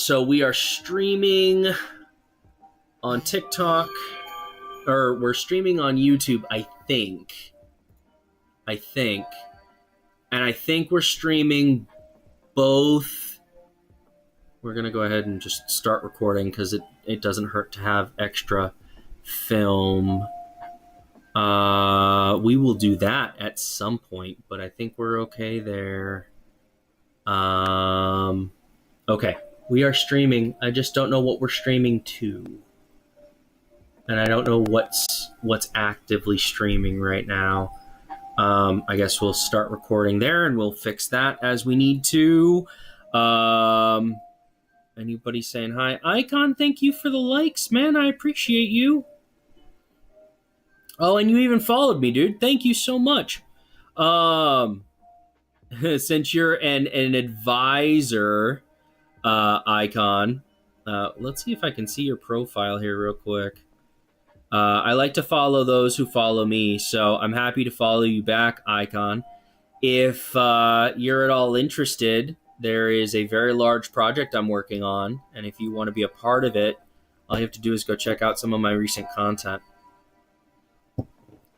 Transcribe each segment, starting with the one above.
So we are streaming on TikTok, or we're streaming on YouTube, I think. And I think we're streaming both. We're going to go ahead and just start recording because it doesn't hurt to have extra film. We will do that at some point, but I think we're okay there. Okay, we are streaming. I just don't know what we're streaming to. And I don't know what's actively streaming right now. I guess we'll start recording there and we'll fix that as we need to. Anybody saying hi? Icon, thank you for the likes, man. I appreciate you. Oh, and you even followed me, dude. Thank you so much. Since you're an advisor, Icon, let's see if I can see your profile here real quick. I like to follow those who follow me, so I'm happy to follow you back, Icon. If you're at all interested, there is a very large project I'm working on, and if you want to be a part of it, all you have to do is go check out some of my recent content.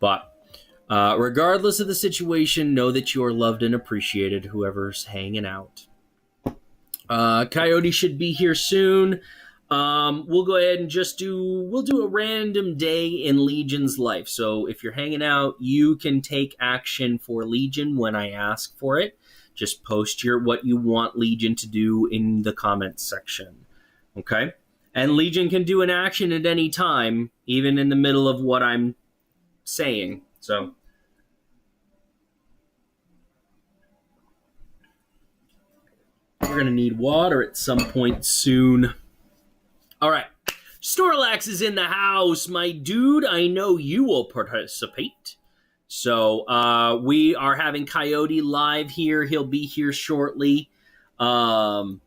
But regardless of the situation, know that you are loved and appreciated, whoever's hanging out. Coyote should be here soon. We'll go ahead and we'll do a random day in Legion's life. So if you're hanging out, you can take action for Legion when I ask for it. Just post what you want Legion to do in the comments section. Okay? And Legion can do an action at any time, even in the middle of what I'm saying. So we're going to need water at some point soon. All right. Snorlax is in the house, my dude. I know you will participate. So we are having Coyote live here. He'll be here shortly. And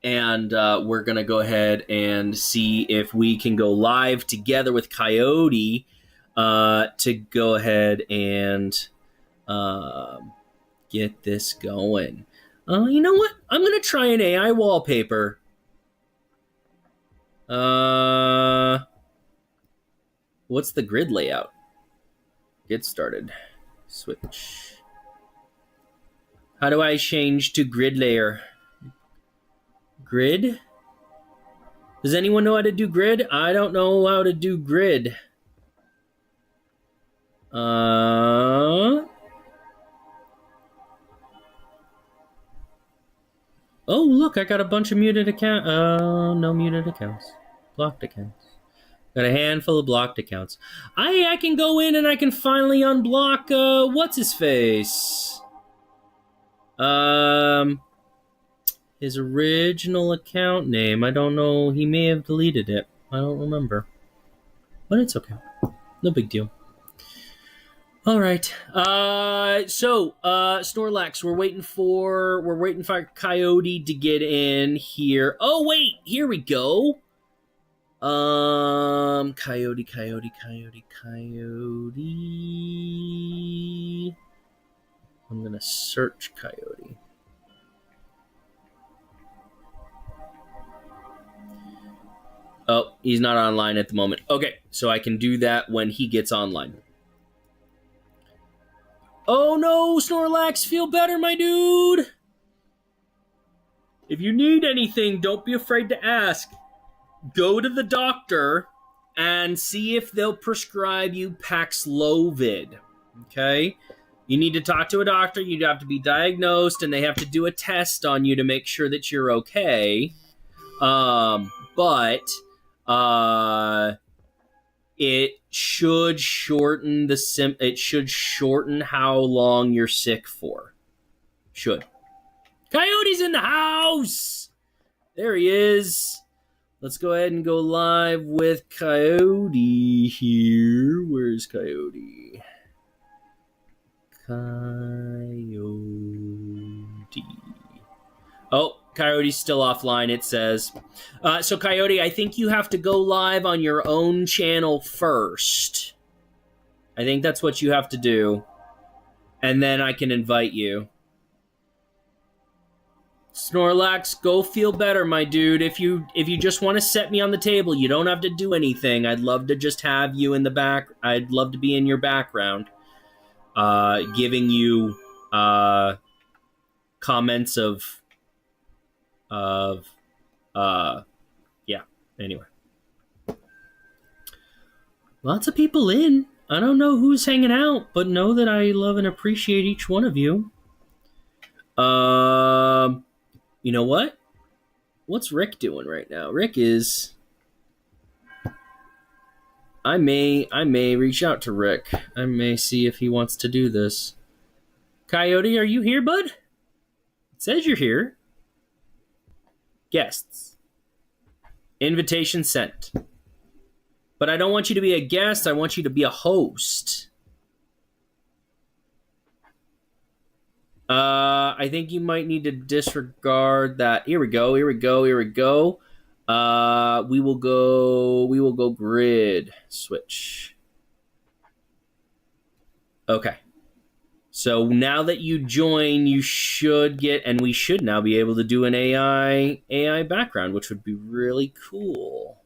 we're going to go ahead and see if we can go live together with Coyote to go ahead and get this going. You know what? I'm going to try an AI wallpaper. What's the grid layout? Get started. Switch. How do I change to grid layer? Grid? Does anyone know how to do grid? I don't know how to do grid. Oh, look, I got a bunch of muted accounts. No muted accounts. Blocked accounts. Got a handful of blocked accounts. I can go in and I can finally unblock, what's-his-face? His original account name. I don't know. He may have deleted it. I don't remember. But it's okay. No big deal. All right. So Snorlax, we're waiting for Coyote to get in here. Oh wait, here we go. Coyote. I'm gonna search Coyote. Oh, he's not online at the moment. Okay, so I can do that when he gets online. Oh no, Snorlax, feel better, my dude. If you need anything, don't be afraid to ask. Go to the doctor and see if they'll prescribe you Paxlovid. Okay? You need to talk to a doctor. You'd have to be diagnosed, and they have to do a test on you to make sure that you're okay. But it should shorten it should shorten how long you're sick for. Should. Coyote's in the house! There he is. Let's go ahead and go live with Coyote here. Where's Coyote? Coyote. Oh, Coyote's still offline, it says. So, Coyote, I think you have to go live on your own channel first. I think that's what you have to do. And then I can invite you. Snorlax, go feel better, my dude. If you just want to set me on the table, you don't have to do anything. I'd love to just have you in the back. I'd love to be in your background, giving you comments of yeah. Anyway, lots of people in. I don't know who's hanging out, but know that I love and appreciate each one of you. You know what? What's Rick doing right now? Rick is. I may reach out to Rick. I may see if he wants to do this. Coyote, are you here, bud? It says you're here. Guests. Invitation sent. But I don't want you to be a guest. I want you to be a host. I think you might need to disregard that. Here we go. We will go grid switch. Okay. So now that you join, you should get, and we should now be able to do an AI background, which would be really cool.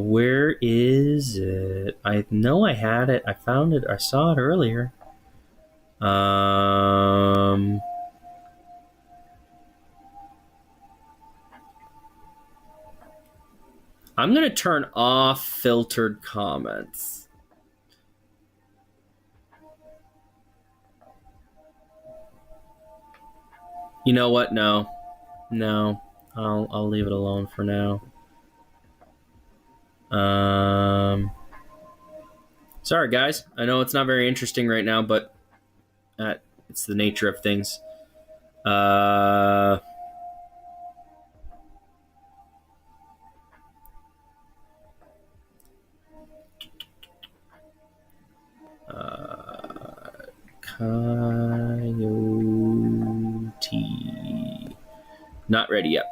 Where is it? I know I had it. I found it. I saw it earlier. I'm going to turn off filtered comments. You know what? No. I'll leave it alone for now. Sorry, guys. I know it's not very interesting right now, but it's the nature of things. Coyote. Not ready yet.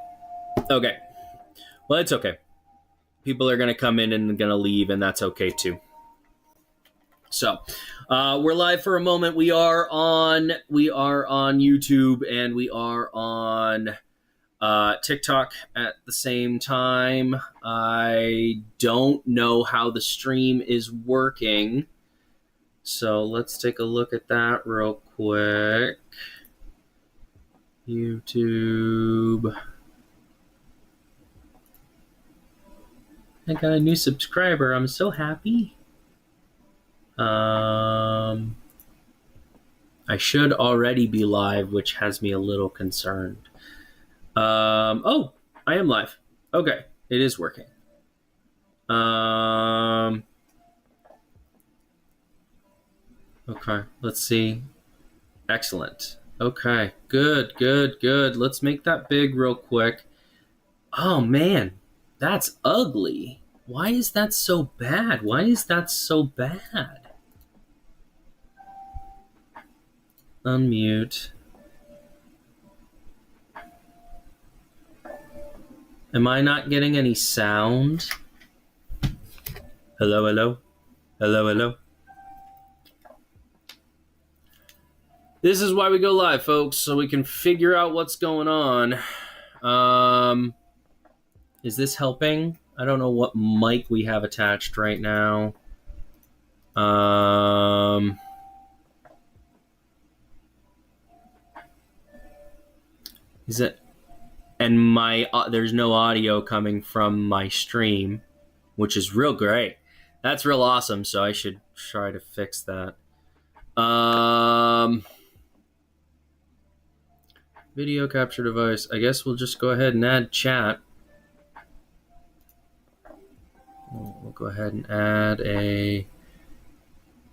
Okay. Well, it's okay. People are going to come in and going to leave, and that's okay too. So, we're live for a moment. We are on YouTube and we are on TikTok at the same time. I don't know how the stream is working, so let's take a look at that real quick. YouTube. I got a new subscriber. I'm so happy. I should already be live, which has me a little concerned. Oh, I am live. Okay, it is working. Okay, let's see. Excellent. Okay, good. Let's make that big real quick. Oh, man, that's ugly. Why is that so bad? Unmute. Am I not getting any sound? Hello. This is why we go live, folks, so we can figure out what's going on. Is this helping? I don't know what mic we have attached right now. Is it? And my there's no audio coming from my stream, which is real great. That's real awesome. So I should try to fix that. Video capture device. I guess we'll just go ahead and add chat. We'll go ahead and add a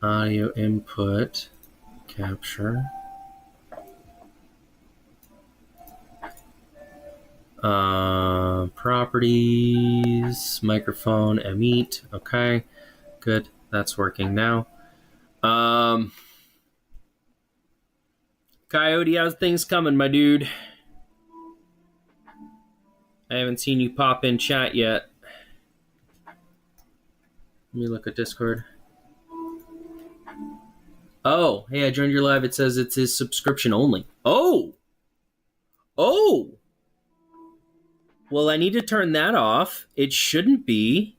audio input capture. Properties, microphone, emit. Okay, good. That's working now. Coyote, how's things coming, my dude? I haven't seen you pop in chat yet. Let me look at Discord. Oh, hey, I joined your live. It says it's his subscription only. Oh! Oh! Well, I need to turn that off. It shouldn't be.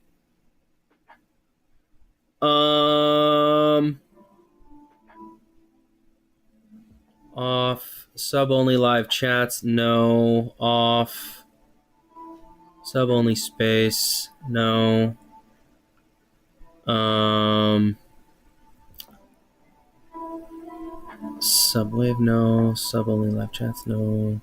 Off. Sub only live chats. No. Off. Sub only space. No. Subwave, no. Sub only live chats, no.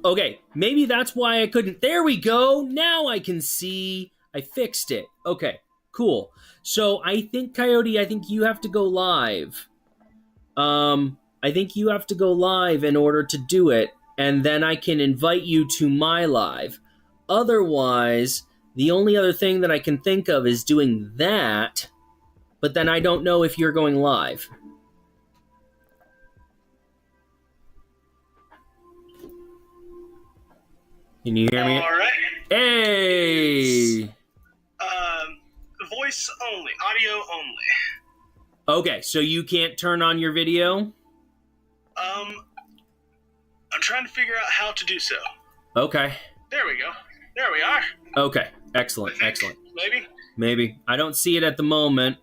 Okay, maybe that's why I couldn't. There we go. Now I can see. I fixed it. Okay, cool. So I think, Coyote, I think you have to go live. I think you have to go live in order to do it, and then I can invite you to my live. Otherwise, the only other thing that I can think of is doing that, but then I don't know if you're going live. Can you hear me? All right. Hey! Voice only, audio only. Okay, so you can't turn on your video? I'm trying to figure out how to do so. Okay. There we go. There we are. Okay, excellent, excellent. Maybe. I don't see it at the moment.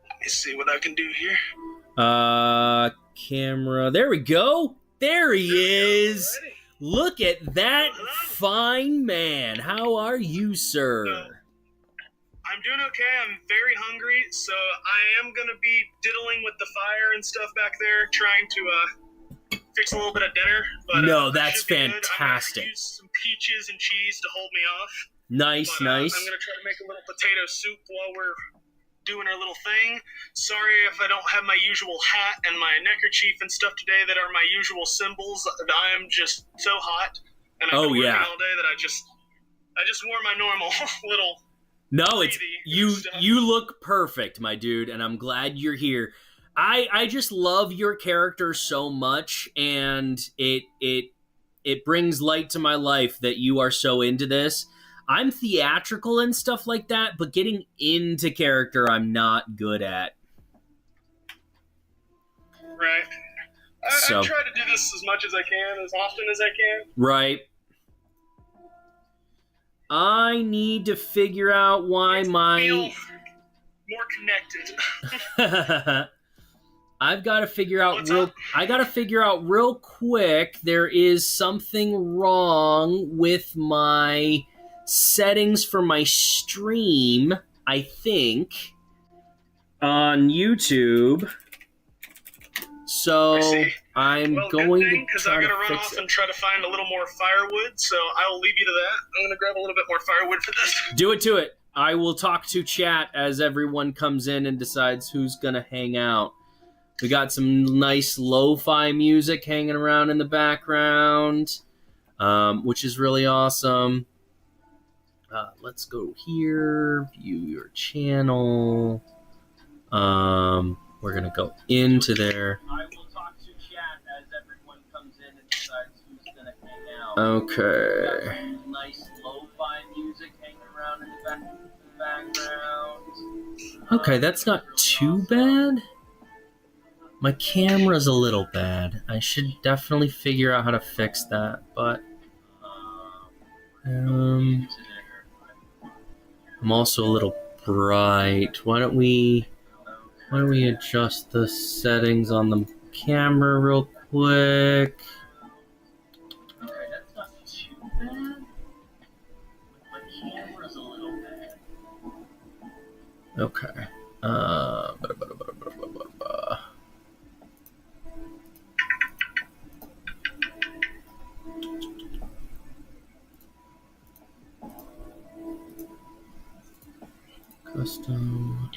Let me see what I can do here. Camera. There we go. There he is. Look at that fine man. How are you, sir? I'm doing okay. I'm very hungry, so I am going to be diddling with the fire and stuff back there, trying to fix a little bit of dinner. But, no, that's fantastic. I'm going to use some peaches and cheese to hold me off. Nice, but, nice. I'm going to try to make a little potato soup while we're doing our little thing. Sorry if I don't have my usual hat and my neckerchief and stuff today that are my usual symbols. I am just so hot, and I've been working all day that I just wore my normal little. No, it's you look perfect, my dude, and I'm glad you're here. I just love your character so much, and it brings light to my life that you are so into this. I'm theatrical and stuff like that, but getting into character I'm not good at. Right. I try to do this as much as I can, as often as I can. Right. I need to figure out why feel more connected. I've got to figure out I got to figure out real quick. There is something wrong with my settings for my stream, I think, on YouTube. So I'm going to because I got to run off and try to find a little more firewood. So I will leave you to that. I'm going to grab a little bit more firewood for this. Do it to it. I will talk to chat as everyone comes in and decides who's going to hang out. We got some nice lo-fi music hanging around in the background, which is really awesome. Let's go here, view your channel. We're going to go into there. I will talk to chat as everyone comes in and decides who's going to hang out. Okay. Some nice lo-fi music hanging around in the background. Okay, that's not too bad. My camera's a little bad. I should definitely figure out how to fix that, but I'm also a little bright. Why don't we adjust the settings on the camera real quick? Okay, that's not too bad. My camera's a little bad. Okay. Custom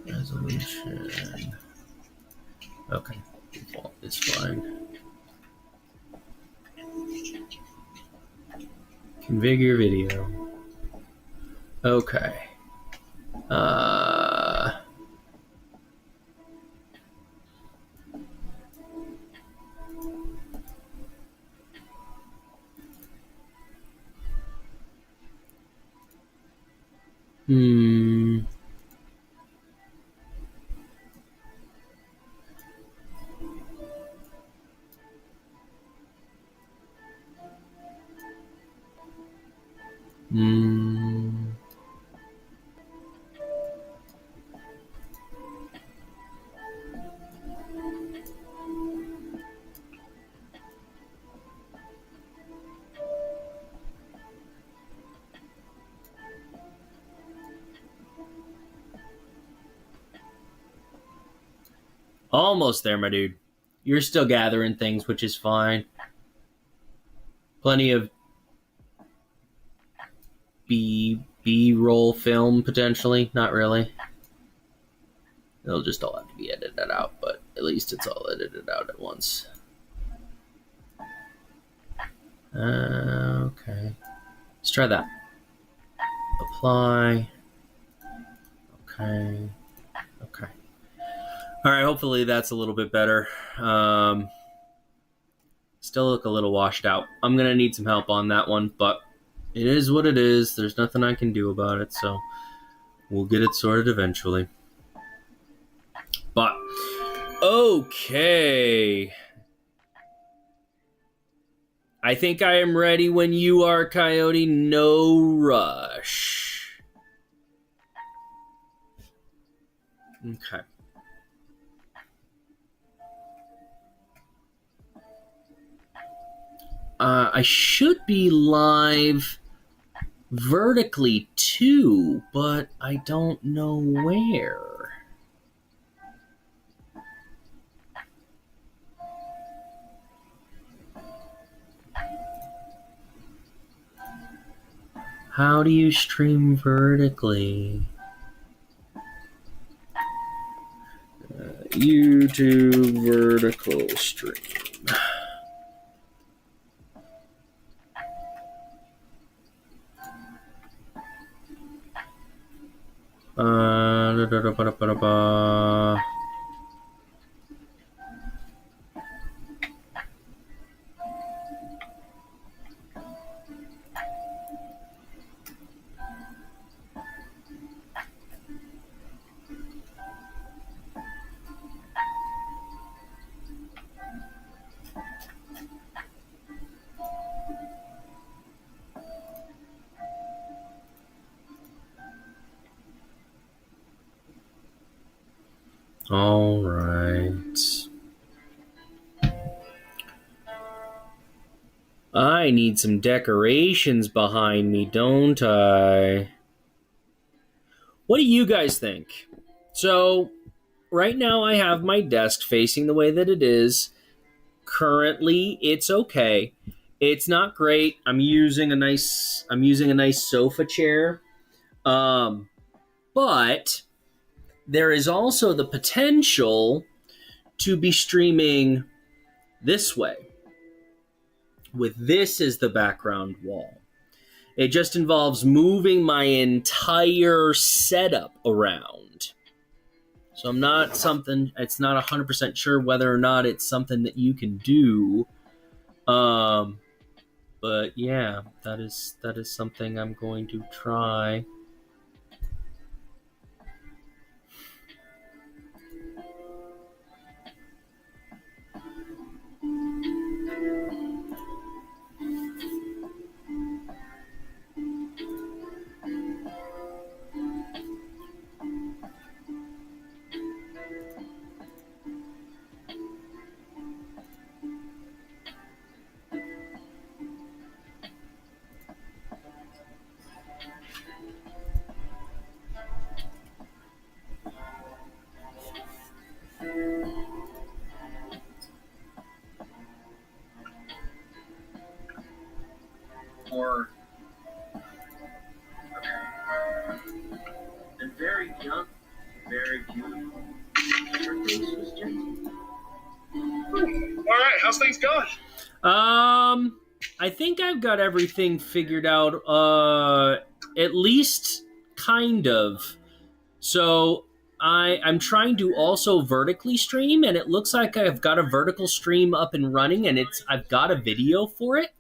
resolution. Okay, default is fine. Configure video. Okay. Hmm. Hmm. Almost there, my dude. You're still gathering things, which is fine. Plenty of B roll film potentially. Not really. It'll just all have to be edited out, but at least it's all edited out at once. Okay. Let's try that. Apply. Okay. Okay. All right. Hopefully that's a little bit better. Still look a little washed out. I'm gonna need some help on that one, but it is what it is. There's nothing I can do about it, so we'll get it sorted eventually. But okay. I think I am ready when you are, Coyote. No rush. Okay. I should be live vertically too, but I don't know where. How do you stream vertically? YouTube vertical stream. All right. I need some decorations behind me, don't I? What do you guys think? So, right now I have my desk facing the way that it is. Currently, it's okay. It's not great. I'm using a nice sofa chair. But there is also the potential to be streaming this way, with this as the background wall. It just involves moving my entire setup around. So it's not 100% sure whether or not it's something that you can do. But yeah, that is something I'm going to try. Or and very young, very beautiful. Her face was gentle. All right, how's things going? I think I've got everything figured out. At least kind of. So I'm trying to also vertically stream, and it looks like I've got a vertical stream up and running, and I've got a video for it,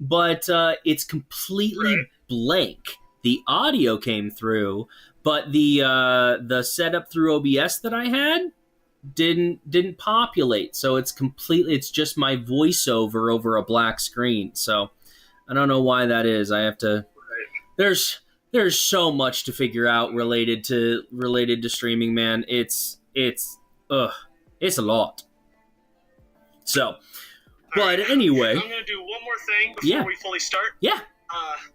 but it's completely blank The audio came through, but the setup through OBS that I had didn't populate. So it's just my voiceover over a black screen. So I don't know why that is. I have to. There's so much to figure out related to streaming, man. It's a lot. So, but anyway, I'm gonna do one more thing before we fully start. Yeah.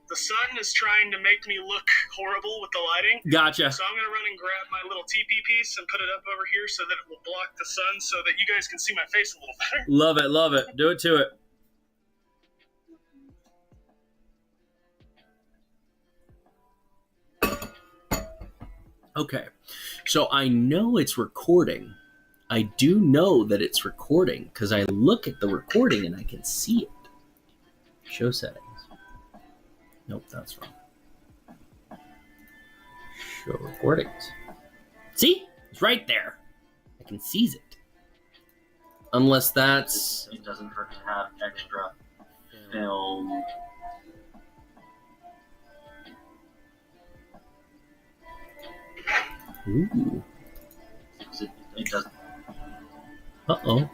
The sun is trying to make me look horrible with the lighting. Gotcha. So I'm gonna run and grab my little TP piece and put it up over here so that it will block the sun, so that you guys can see my face a little better. Love it. Do it to it. Okay, so I know it's recording. I do know that it's recording because I look at the recording and I can see it. Show settings. Nope, that's wrong. Show recordings. See? It's right there. I can seize it. Unless that's... It doesn't hurt to have extra film. Ooh. It doesn't. Uh-oh.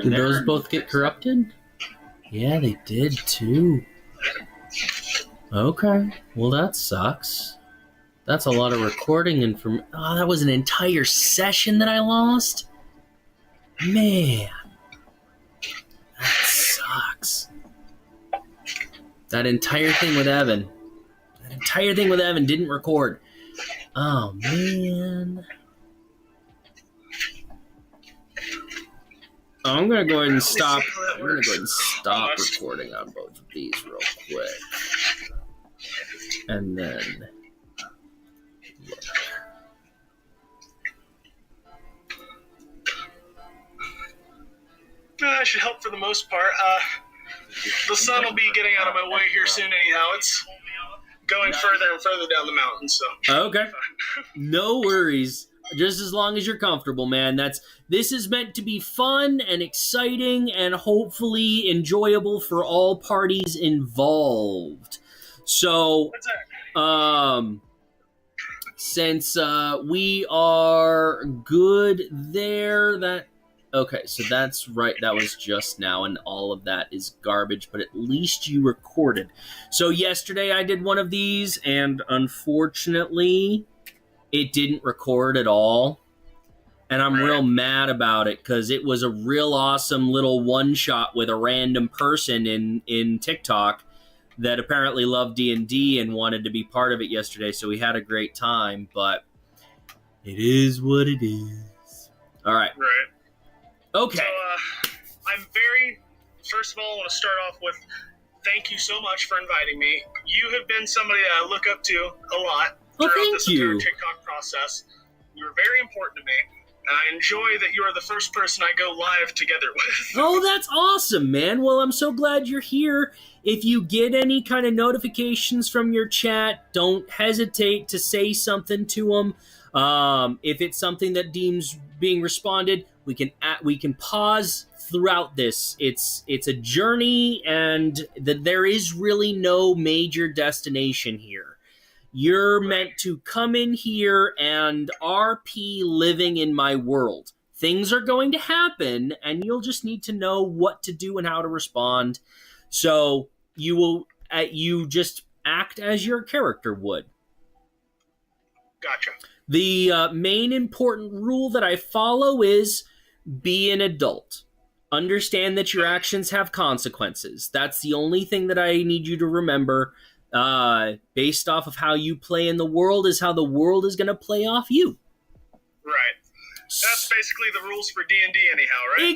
Did those both get corrupted? Yeah, they did too. Okay. Well, that sucks. That's a lot of recording information. Oh, that was an entire session that I lost? Man. That sucks. That entire thing with Evan didn't record. Oh, man. I'm gonna go ahead and stop. Recording on both of these real quick, and then look. That should help for the most part. The sun will be getting out of my way here soon. Anyhow, it's going further and further down the mountain. So okay, no worries. Just as long as you're comfortable, man. This is meant to be fun and exciting and hopefully enjoyable for all parties involved. So, since we are good there, okay, so that's right. That was just now, and all of that is garbage, but at least you recorded. So yesterday I did one of these, and unfortunately it didn't record at all, and I'm real mad about it because it was a real awesome little one-shot with a random person in TikTok that apparently loved D&D and wanted to be part of it yesterday, so we had a great time, but it is what it is. All right. Right. Okay. So, first of all, I want to start off with thank you so much for inviting me. You have been somebody that I look up to a lot throughout this entire TikTok process. You're very important to me, and I enjoy that you are the first person I go live together with. Oh, that's awesome, man. Well, I'm so glad you're here. If you get any kind of notifications from your chat, don't hesitate to say something to them. If it's something that deems being responded, we can pause throughout this. It's a journey, and there is really no major destination here. You're meant to come in here and RP living in my world. Things are going to happen, and you'll just need to know what to do and how to respond. So you just act as your character would. Gotcha. The main important rule that I follow is be an adult. Understand that your actions have consequences. That's the only thing that I need you to remember. Based off of how you play in the world is how the world is going to play off you. Right. That's basically the rules for D&D anyhow, right?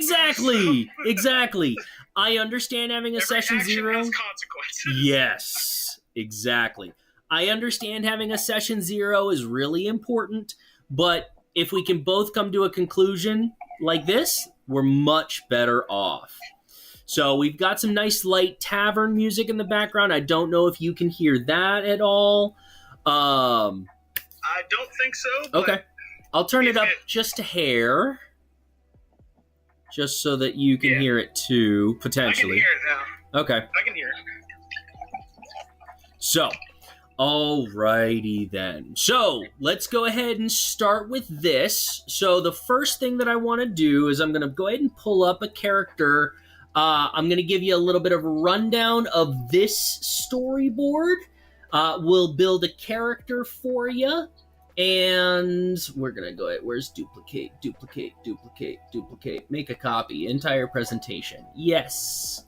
Exactly. I understand having a session zero. Has consequences. Yes, exactly. I understand having a session zero is really important, but if we can both come to a conclusion like this, we're much better off. So we've got some nice light tavern music in the background. I don't know if you can hear that at all. I don't think so. Okay. I'll turn it up just a hair. Just so that you can hear it too, potentially. I can hear it now. Okay. I can hear it. So, Alrighty then. So let's go ahead and start with this. So the first thing that I want to do is I'm going to go ahead and pull up a character. I'm going to give you a little bit of a rundown of this storyboard. We'll build a character for you. And we're going to go ahead. Where's duplicate, duplicate, duplicate, duplicate. Make a copy. Entire presentation. Yes.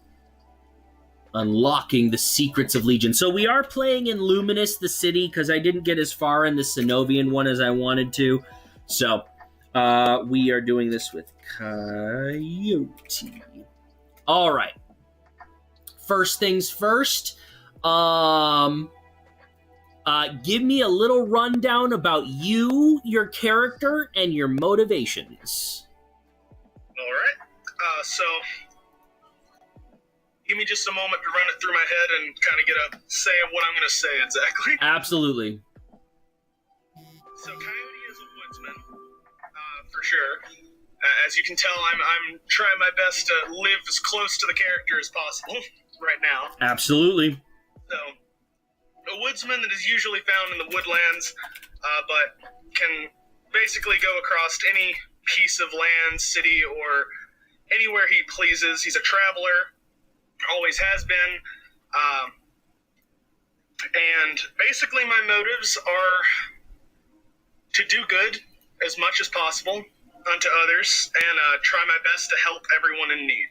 Unlocking the secrets of Legion. So we are playing in Luminous, the city, because I didn't get as far in the Cenovian one as I wanted to. So we are doing this with Coyote. All right. First things first. Give me a little rundown about you, your character, and your motivations. All right. So give me just a moment to run it through my head and kind of get a say of what I'm going to say exactly. Absolutely. So Coyote is a woodsman, for sure. As you can tell, I'm trying my best to live as close to the character as possible right now. Absolutely. So, a woodsman that is usually found in the woodlands, but can basically go across any piece of land, city, or anywhere he pleases. He's a traveler. Always has been, and basically my motives are to do good as much as possible unto others and try my best to help everyone in need.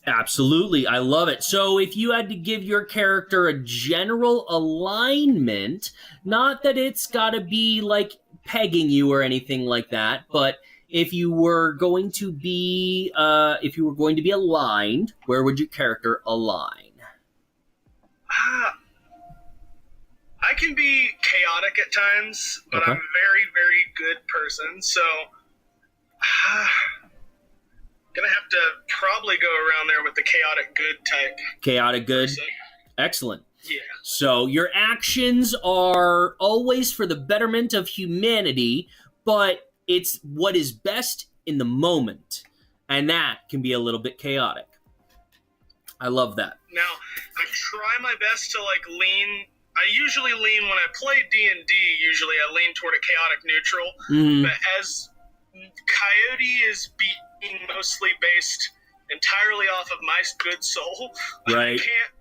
Absolutely, I love it. So if you had to give your character a general alignment, not that it's got to be like pegging you or anything like that, but if you were going to be aligned, where would your character align? I can be chaotic at times, but Okay. I'm a very, very good person. So, gonna have to probably go around there with the chaotic good type. Chaotic good? person. Excellent. Yeah. So your actions are always for the betterment of humanity, but it's what is best in the moment. And that can be a little bit chaotic. I love that. Now, I try my best to lean. I usually lean when I play D&D. Usually, I lean toward a chaotic neutral. Mhm. But as Coyote is being mostly based entirely off of my good soul, Right. I can't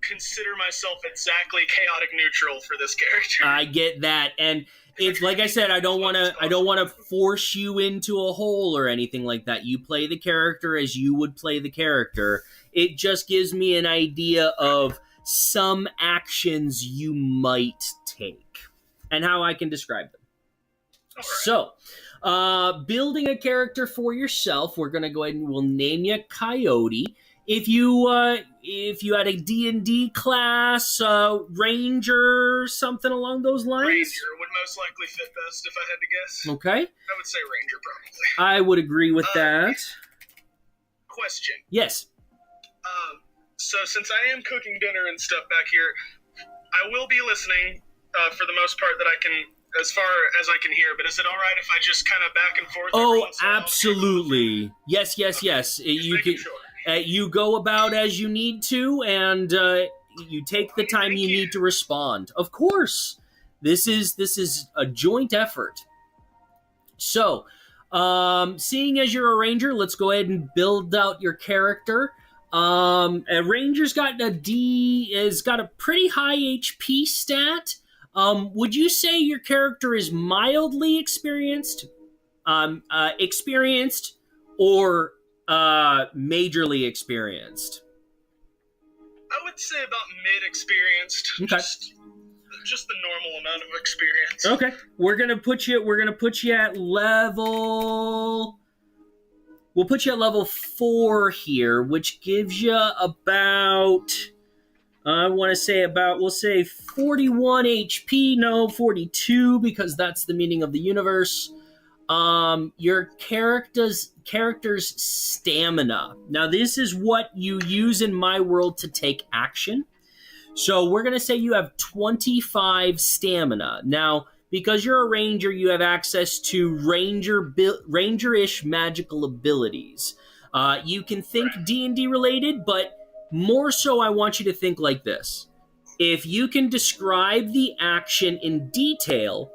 consider myself exactly chaotic neutral for this character. I get that. And it's like I said, I don't want to force you into a hole or anything like that. You play the character as you would play the character. It just gives me an idea of some actions you might take and how I can describe them. All right. So, building a character for yourself, we're going to go ahead and we'll name you Coyote. If you had a D&D class, ranger, something along those lines. Ranger would most likely fit best if I had to guess. Okay, I would say Ranger probably. I would agree with that. Question. Yes. So since I am cooking dinner and stuff back here, I will be listening for the most part that I can, as far as I can hear. But is it all right if I just kind of back and forth? every Oh, once in a while? absolutely. Yes. Just You making can. sure. You go about as you need to, and you take the time you need to respond. Of course, this is a joint effort. So, seeing as you're a ranger, let's go ahead and build out your character. A ranger's got a pretty high HP stat. Would you say your character is mildly experienced, or majorly experienced? I would say about mid-experienced. Okay. Just the normal amount of experience. Okay, we're gonna put you at level. We'll put you at level 4 here, which gives you about. We'll say 41 HP. No, 42 because that's the meaning of the universe. Your character's stamina. Now, this is what you use in my world to take action. So we're going to say you have 25 stamina. Now, because you're a ranger, you have access to ranger-ish magical abilities. You can think D&D related, but more so I want you to think like this. If you can describe the action in detail,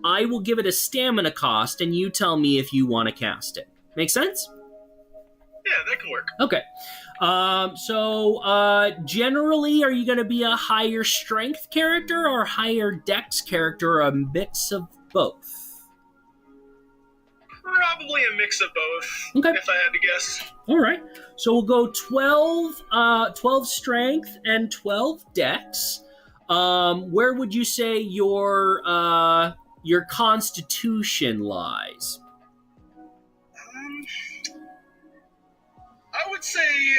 I will give it a stamina cost, and you tell me if you want to cast it. Make sense? Yeah, that can work. Okay. Generally, are you going to be a higher strength character or higher dex character, or a mix of both? Probably a mix of both, Okay. if I had to guess. All right. So we'll go 12 strength and 12 dex. Where would you say your constitution lies? I would say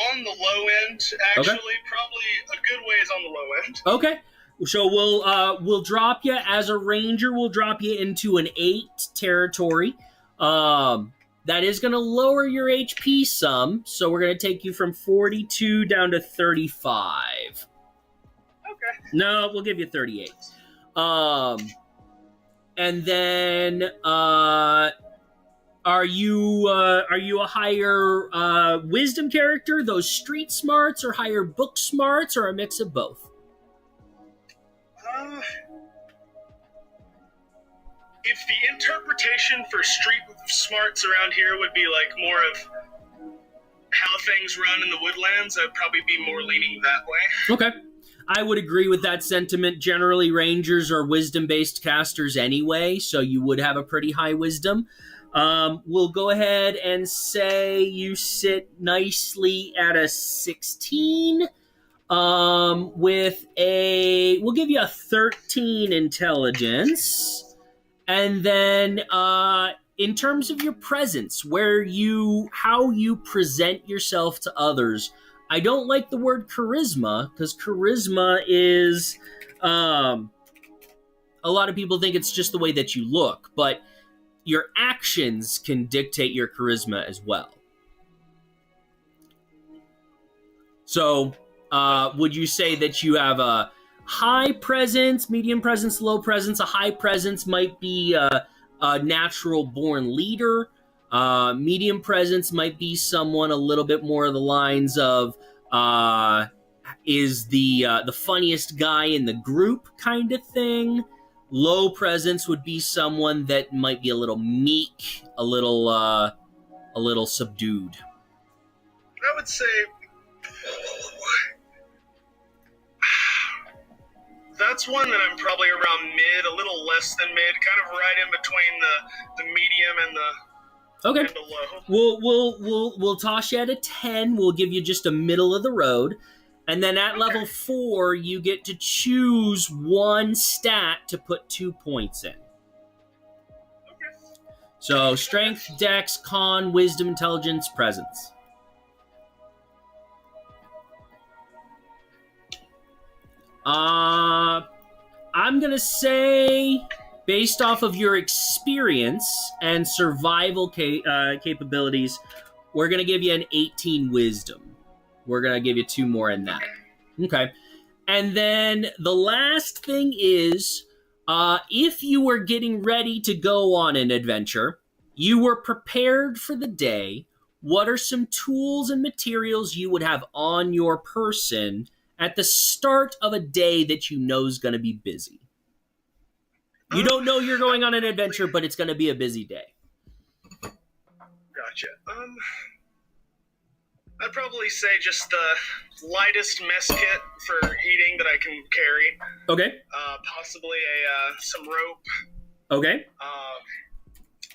on the low end, actually. Okay. Probably a good ways on the low end. Okay. So we'll drop you as a ranger. We'll drop you into an 8 territory. That is going to lower your HP some. So we're going to take you from 42 down to 35. Okay. No, we'll give you 38. And then are you a higher wisdom character, those street smarts, or higher book smarts, or a mix of both? If the interpretation for street smarts around here would be like more of how things run in the woodlands, I'd probably be more leaning that way. Okay. I would agree with that sentiment. Generally, rangers are wisdom-based casters anyway, so you would have a pretty high wisdom. We'll go ahead and say you sit nicely at a 16. We'll give you a 13 intelligence. And then, in terms of your presence, how you present yourself to others, I don't like the word charisma, because charisma is, a lot of people think it's just the way that you look, but your actions can dictate your charisma as well. So, would you say that you have a high presence, medium presence, low presence? A high presence might be a natural born leader. Medium presence might be someone a little bit more of the lines of is the funniest guy in the group kind of thing. Low presence would be someone that might be a little meek, a little subdued. I would say that's one that I'm probably around mid, a little less than mid, kind of right in between the medium and the Okay. and the low. We'll toss you at a 10. We'll give you just a middle of the road. And then at level 4, you get to choose one stat to put 2 points in. Okay. So strength, dex, con, wisdom, intelligence, presence. I'm going to say, based off of your experience and survival capabilities, we're going to give you an 18 wisdom. We're going to give you 2 more in that. Okay. And then the last thing is, if you were getting ready to go on an adventure, you were prepared for the day, what are some tools and materials you would have on your person at the start of a day that you know is going to be busy? You don't know you're going on an adventure, but it's going to be a busy day. Gotcha. I'd probably say just the lightest mess kit for eating that I can carry. Okay. Possibly some rope. Okay.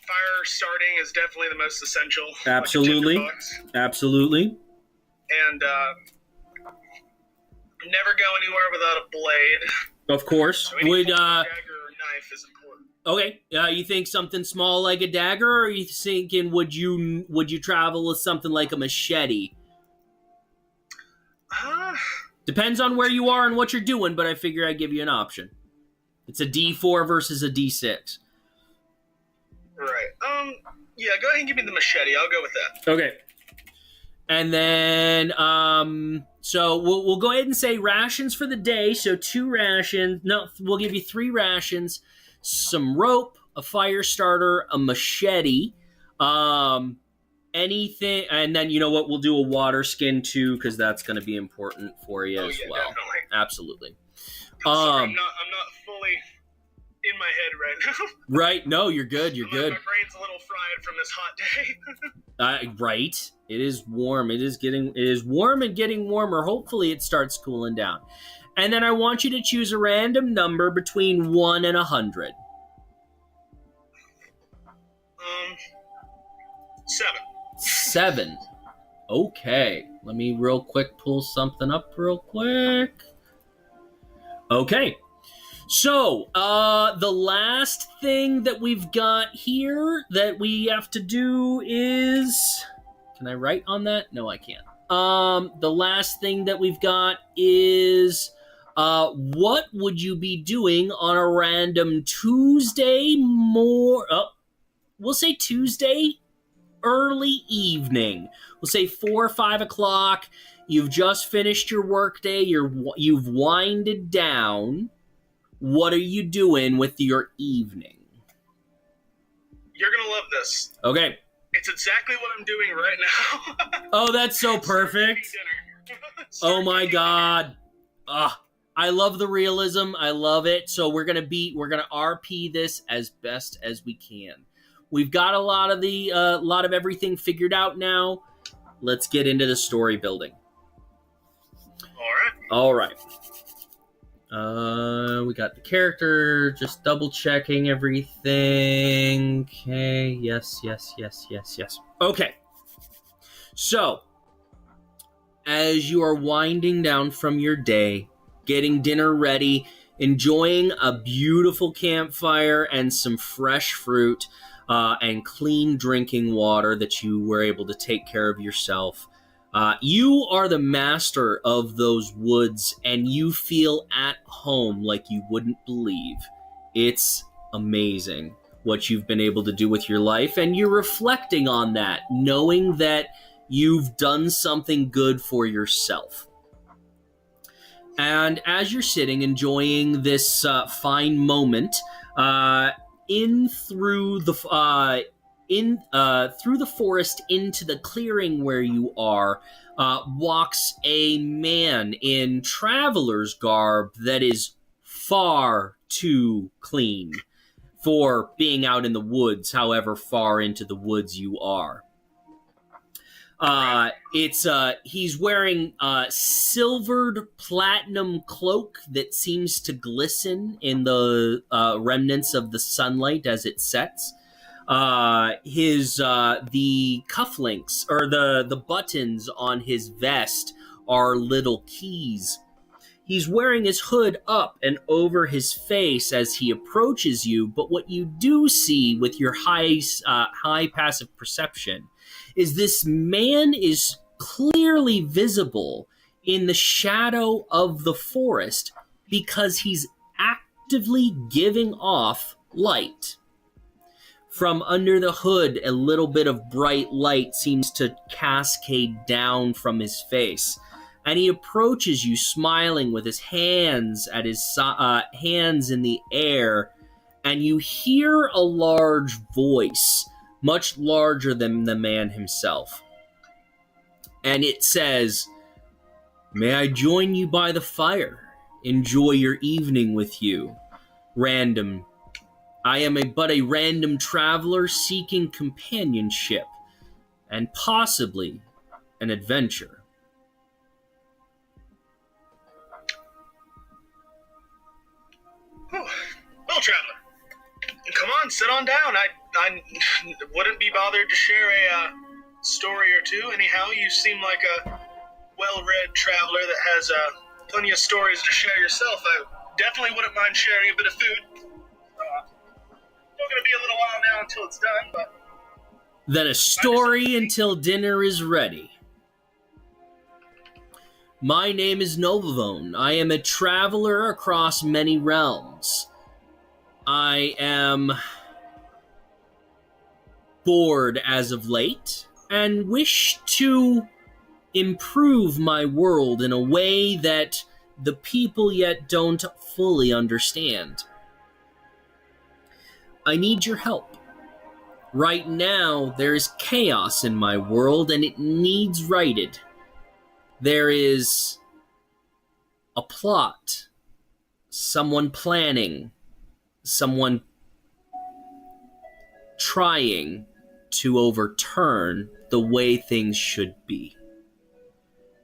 Fire starting is definitely the most essential. Absolutely. Like a tinderbox. Absolutely. And never go anywhere without a blade. Of course. So any Would dagger or knife is important. Okay. You think something small like a dagger, or are you thinking would you travel with something like a machete? Depends on where you are and what you're doing, but I figure I'd give you an option. It's a D4 versus a D6. Right. Yeah, go ahead and give me the machete. I'll go with that. Okay. And then, so we'll go ahead and say rations for the day. So 2 rations. No, we'll give you 3 rations, some rope, a fire starter, a machete, anything. And then, you know what? We'll do a water skin too, because that's going to be important for you as well. Definitely. Absolutely. Sorry, I'm not fully in my head right now. Right? No, you're good. You're good. My brain's a little fried from this hot day. Right. It is warm. It is warm and getting warmer. Hopefully, it starts cooling down. And then I want you to choose a random number between 1 and 100. 7. 7. Okay. Let me real quick pull something up real quick. Okay. So, the last thing that we've got here that we have to do is... Can I write on that? No, I can't. The last thing that we've got is... what would you be doing on a random Tuesday we'll say Tuesday early evening. We'll say 4 or 5 o'clock. You've just finished your workday. You've winded down. What are you doing with your evening? You're going to love this. Okay. It's exactly what I'm doing right now. Oh, that's so perfect. Oh my God. I love the realism. I love it. So we're gonna RP this as best as we can. We've got a lot of everything figured out now. Let's get into the story building. All right. We got the character. Just double checking everything. Okay. Yes. Okay. So, as you are winding down from your day, getting dinner ready, enjoying a beautiful campfire and some fresh fruit and clean drinking water that you were able to take care of yourself. You are the master of those woods, and you feel at home like you wouldn't believe. It's amazing what you've been able to do with your life, and you're reflecting on that, knowing that you've done something good for yourself. And as you're sitting enjoying this fine moment, through the forest into the clearing where you are, walks a man in traveler's garb that is far too clean for being out in the woods, however far into the woods you are. He's wearing a silvered platinum cloak that seems to glisten in the remnants of the sunlight as it sets. The cufflinks or the buttons on his vest are little keys. He's wearing his hood up and over his face as he approaches you, but what you do see with your high passive perception is this man is clearly visible in the shadow of the forest because he's actively giving off light. From under the hood, a little bit of bright light seems to cascade down from his face. And he approaches you smiling with his hands at his hands in the air, and you hear a large voice, much larger than the man himself. And it says, "May I join you by the fire? Enjoy your evening with you. I am but a random traveler seeking companionship and possibly an adventure." Well, traveler, come on, sit on down. I wouldn't be bothered to share a story or two. Anyhow, you seem like a well-read traveler that has plenty of stories to share yourself. I definitely wouldn't mind sharing a bit of food. Still going to be a little while now until it's done, but... Then a story until dinner is ready. My name is Novavone. I am a traveler across many realms. I am bored as of late and wish to improve my world in a way that the people yet don't fully understand. I need your help. Right now, there is chaos in my world and it needs righted. There is a plot, someone planning, someone trying to overturn the way things should be.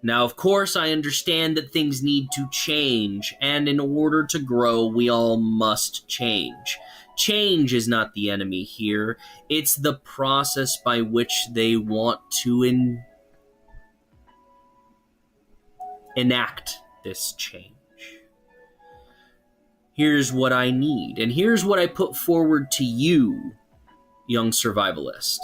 Now, of course, I understand that things need to change, and in order to grow, we all must change. Change is not the enemy here. It's the process by which they want to enact this change. Here's what I need, and here's what I put forward to you, young survivalist.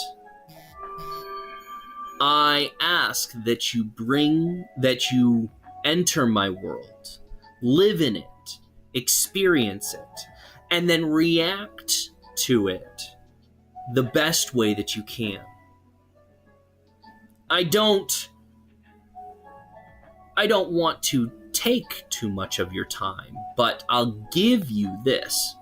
I ask that you enter my world, live in it, experience it, and then react to it the best way that you can. I don't want to take too much of your time, but I'll give you this.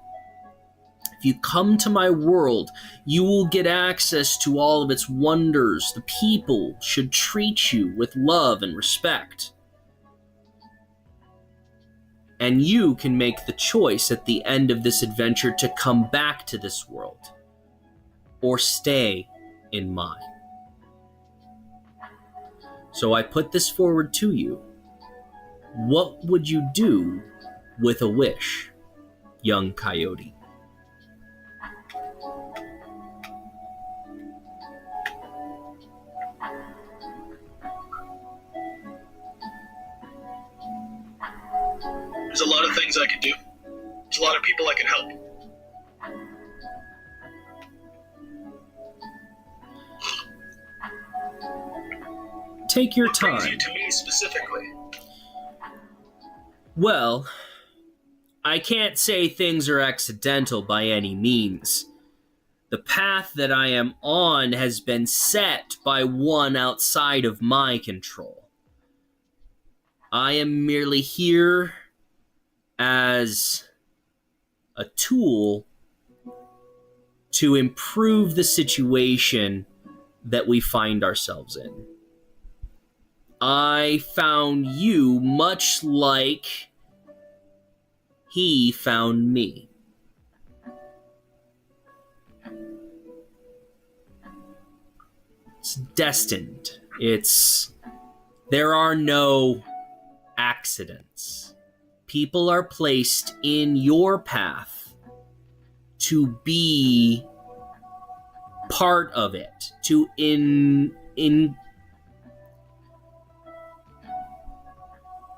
If you come to my world, you will get access to all of its wonders. The people should treat you with love and respect. And you can make the choice at the end of this adventure to come back to this world or stay in mine. So I put this forward to you. What would you do with a wish, young coyote? There's a lot of things I could do. There's a lot of people I can help. Take your What brings time. you to me specifically? Well, I can't say things are accidental by any means. The path that I am on has been set by one outside of my control. I am merely here as a tool to improve the situation that we find ourselves in. I found you much like he found me. It's destined. There are no accidents. People are placed in your path to be part of it, to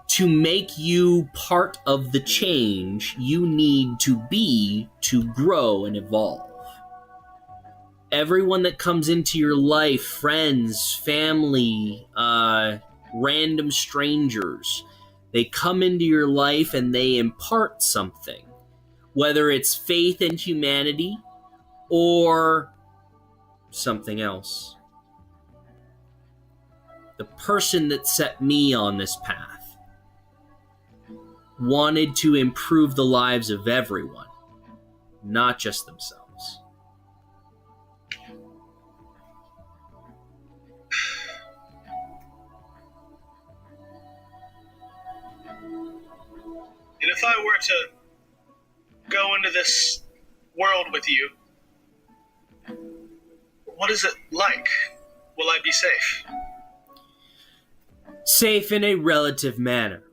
to make you part of the change you need to be to grow and evolve. Everyone that comes into your life, friends, family, random strangers, they come into your life and they impart something, whether it's faith in humanity or something else. The person that set me on this path wanted to improve the lives of everyone, not just themselves. And if I were to go into this world with you, what is it like? Will I be safe? Safe in a relative manner.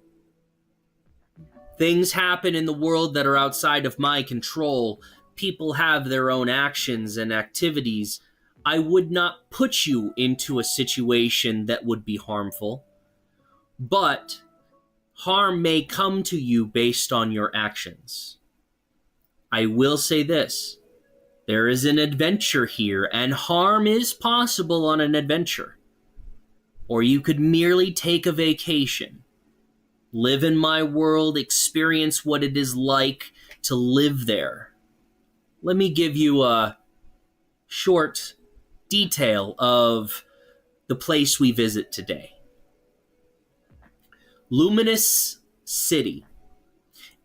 Things happen in the world that are outside of my control. People have their own actions and activities. I would not put you into a situation that would be harmful, but harm may come to you based on your actions. I will say this. There is an adventure here, and harm is possible on an adventure. Or you could merely take a vacation. Live in my world, experience what it is like to live there. Let me give you a short detail of the place we visit today. Luminous City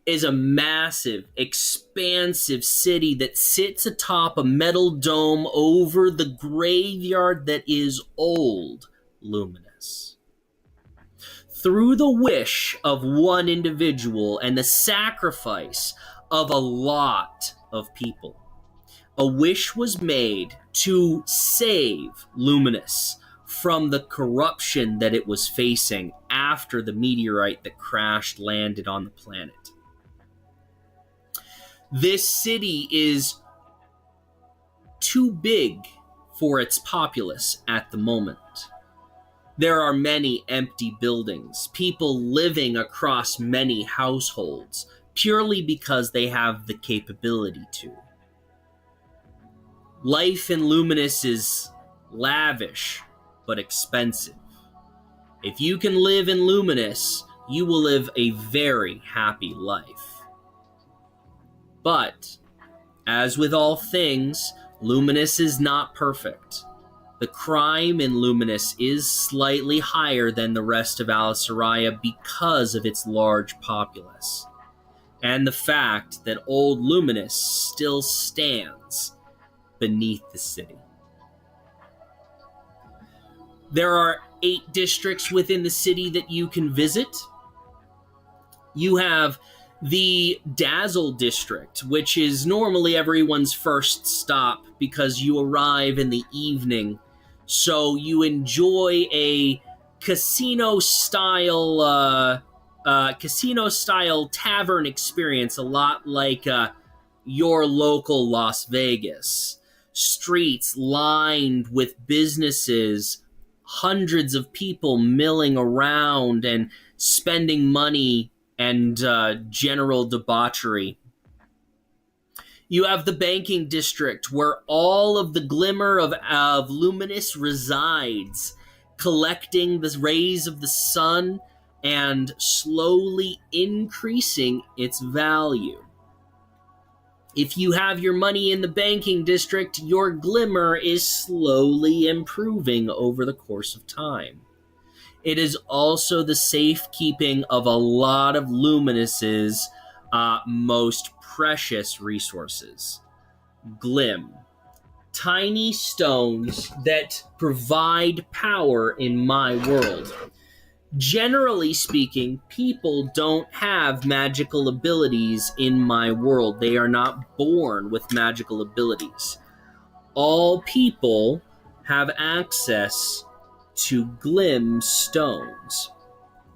is a massive, expansive city that sits atop a metal dome over the graveyard that is old Luminous. Through the wish of one individual and the sacrifice of a lot of people, a wish was made to save Luminous from the corruption that it was facing after the meteorite that crashed landed on the planet. This city is too big for its populace at the moment. There are many empty buildings, people living across many households, purely because they have the capability to. Life in Luminous is lavish, but expensive. If you can live in Luminous, you will live a very happy life. But, as with all things, Luminous is not perfect. The crime in Luminous is slightly higher than the rest of Alyserian because of its large populace, and the fact that old Luminous still stands beneath the city. There are 8 districts within the city that you can visit. You have the Dazzle district, which is normally everyone's first stop because you arrive in the evening. So you enjoy a casino-style tavern experience, a lot like your local Las Vegas. Streets lined with businesses, hundreds of people milling around and spending money and general debauchery. You have the banking district where all of the glimmer of Luminous resides, collecting the rays of the sun and slowly increasing its value. If you have your money in the banking district, your glimmer is slowly improving over the course of time. It is also the safekeeping of a lot of Luminous's most precious resources. Glim. Tiny stones that provide power in my world. Generally speaking, people don't have magical abilities in my world. They are not born with magical abilities. All people have access to glim stones.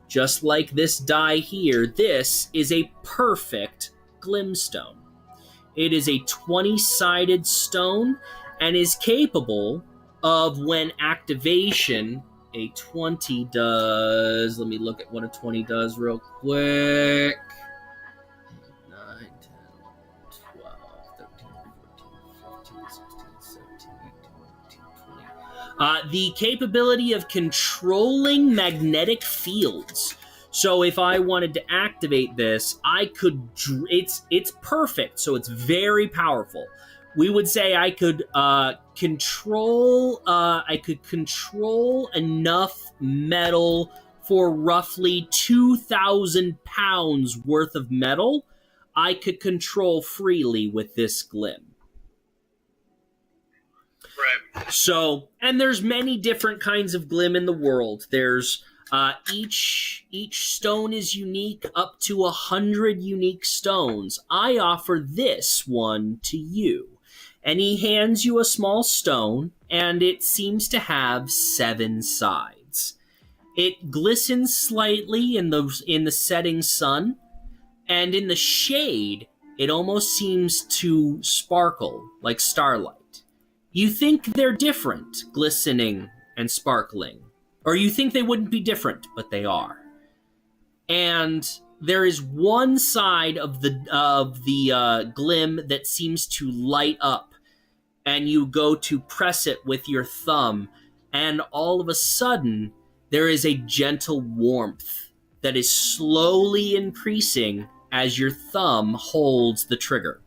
Just like this die here, this is a perfect glimstone. It is a 20-sided stone and is capable of, when activation, a 20 does. Let me look at what a 20 does real quick. 9, 10, 12, 13, 14, 15, 16, 17, 18, 19, 20. The capability of controlling magnetic fields. So if I wanted to activate this, I could. It's perfect. So it's very powerful. We would say I could control. I could control enough metal for roughly 2,000 pounds worth of metal. I could control freely with this glim. Right. So, and there's many different kinds of glim in the world. There's each stone is unique, up to 100 unique stones. I offer this one to you. And he hands you a small stone, and it seems to have 7 sides. It glistens slightly in the setting sun, and in the shade, it almost seems to sparkle like starlight. You think they're different, glistening and sparkling. Or you think they wouldn't be different, but they are. And there is one side of the glim that seems to light up, and you go to press it with your thumb, and all of a sudden, there is a gentle warmth that is slowly increasing as your thumb holds the trigger.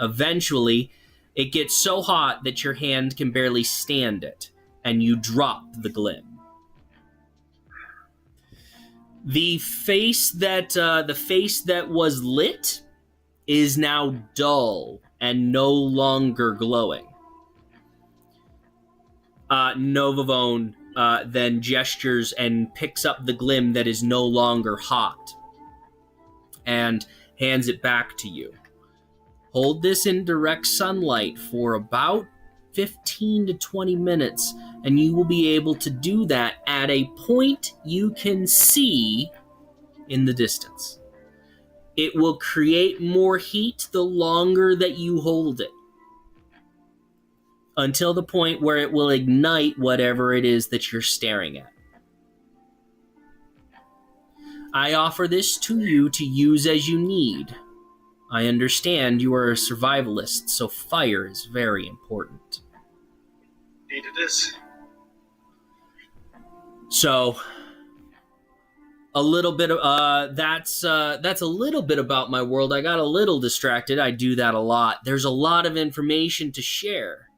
Eventually, it gets so hot that your hand can barely stand it, and you drop the glim. The face that was lit is now dull and no longer glowing. Novavone, then gestures and picks up the glim that is no longer hot and hands it back to you. Hold this in direct sunlight for about 15 to 20 minutes, and you will be able to do that at a point you can see in the distance. It will create more heat the longer that you hold it, until the point where it will ignite whatever it is that you're staring at. I offer this to you to use as you need. I understand you are a survivalist, so fire is very important. Indeed it is. So, a little bit of that's a little bit about my world. I got a little distracted. I do that a lot. There's a lot of information to share.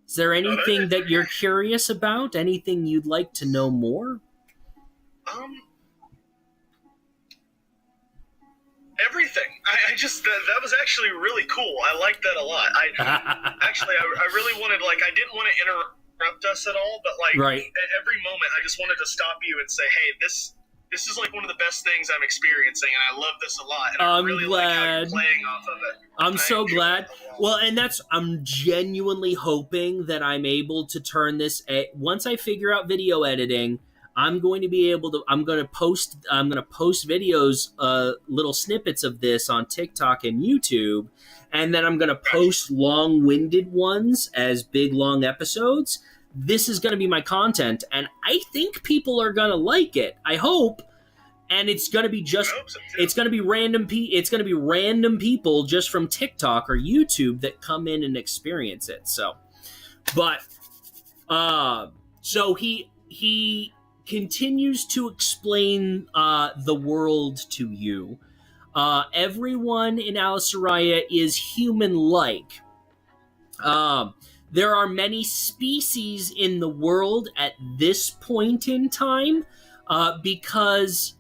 Is there anything that you're curious about? Anything you'd like to know more? Everything. I just that was actually really cool. I liked that a lot. I really wanted, like, I didn't want to interrupt us at all, but like right. At every moment I just wanted to stop you and say, hey, this is like one of the best things I'm experiencing, and I love this a lot. And I really like how you're playing off of it. I'm so glad. Well, and I'm genuinely hoping that I'm able to turn this. Once I figure out video editing, I'm going to post videos, little snippets of this on TikTok and YouTube, and then I'm going to post long-winded ones as big, long episodes. This is going to be my content, and I think people are going to like it. I hope. And it's going to be random people just from TikTok or YouTube that come in and experience it. So he continues to explain the world to you. Everyone in Alyserian is human-like. There are many species in the world at this point in time because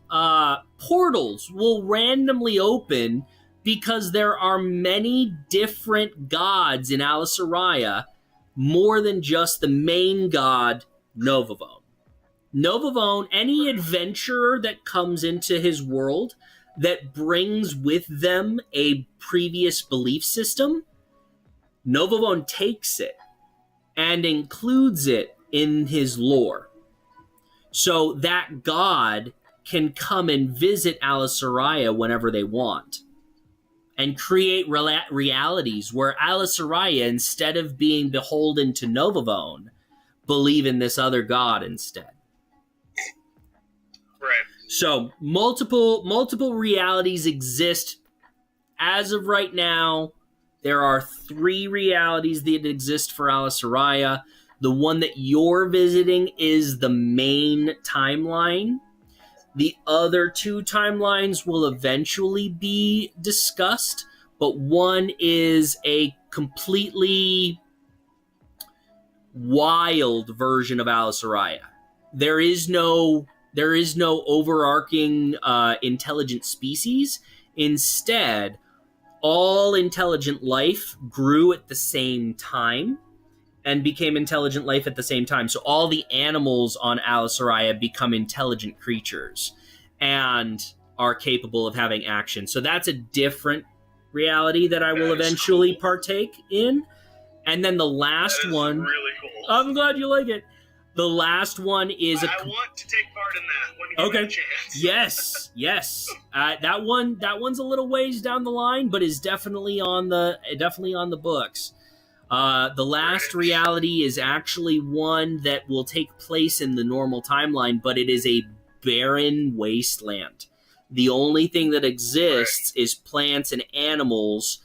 portals will randomly open because there are many different gods in Alyserian, more than just the main god, Novavone. Novavone, any adventurer that comes into his world that brings with them a previous belief system, Novavone takes it and includes it in his lore. So that god can come and visit Alyserian whenever they want and create realities where Alyserian, instead of being beholden to Novavone, believe in this other god instead. Right. So multiple realities exist. As of right now, there are 3 realities that exist for Alyserian. The one that you're visiting is the main timeline. The other 2 timelines will eventually be discussed, but one is a completely wild version of Alyserian. There is no overarching intelligent species. Instead, all intelligent life grew at the same time and became intelligent life at the same time. So all the animals on Alyserian become intelligent creatures and are capable of having action. So that's a different reality that I will eventually partake in. And then the last one... really cool. I'm glad you like it. The last one is I want to take part in that when you get a chance. Yes. That one's a little ways down the line, but is definitely on the books. The last reality is actually one that will take place in the normal timeline, but it is a barren wasteland. The only thing that exists is plants and animals,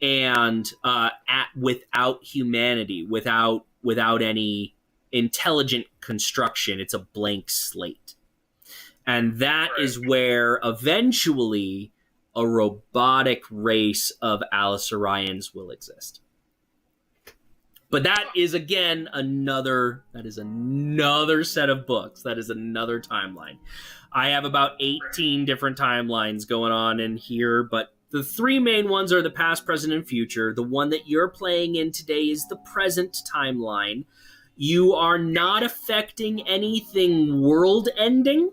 and without humanity, without any intelligent construction. It's a blank slate. And that is where eventually a robotic race of Alyserians will exist. But that is, again, another set of books. That is another timeline. I have about 18 different timelines going on in here, but the 3 main ones are the past, present, and future. The one that you're playing in today is the present timeline. You are not affecting anything world-ending,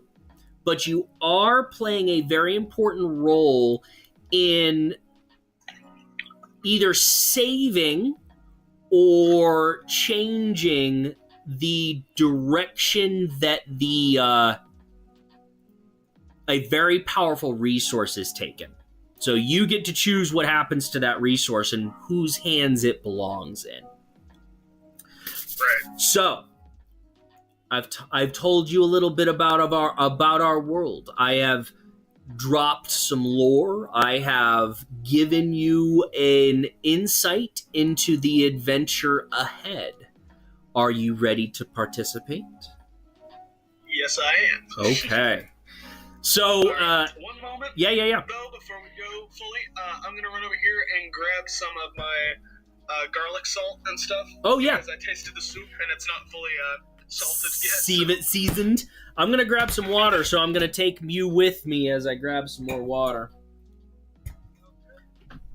but you are playing a very important role in either saving or changing the direction that a very powerful resource is taken. So you get to choose what happens to that resource and whose hands it belongs in. Right. So I've told you a little bit about our world. I have dropped some lore. I have given you an insight into the adventure ahead. Are you ready to participate? Yes, I am. Okay. So, one moment. Yeah. Though, before we go fully, I'm gonna run over here and grab some of my garlic salt and stuff. Oh yeah. Because I tasted the soup and it's not fully salted yet. Seasoned. I'm gonna grab some water, so I'm gonna take you with me as I grab some more water.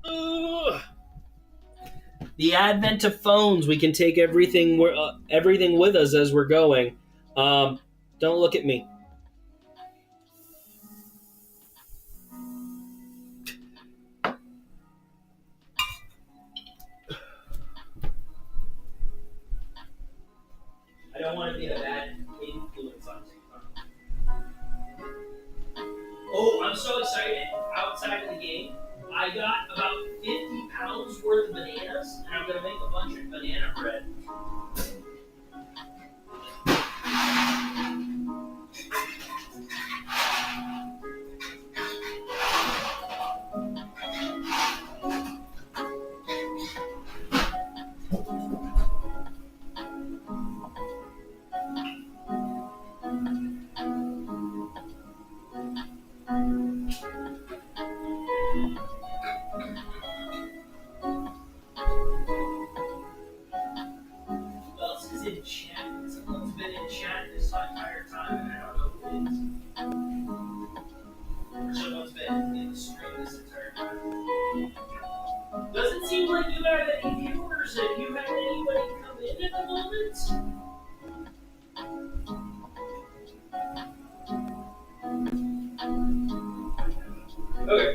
Ugh. The advent of phones, we can take everything with us as we're going. Don't look at me. I don't want to be a bad influence on TikTok. Oh, I'm so excited. Outside of the game, I got about 50 pounds worth of bananas, and I'm going to make a bunch of banana bread. Who else is in chat? Someone's been in chat this entire time, and I don't know who it is. Or someone's been in the stream this entire time. Doesn't seem like you have any viewers. Have you had anybody come in at the moment? Okay.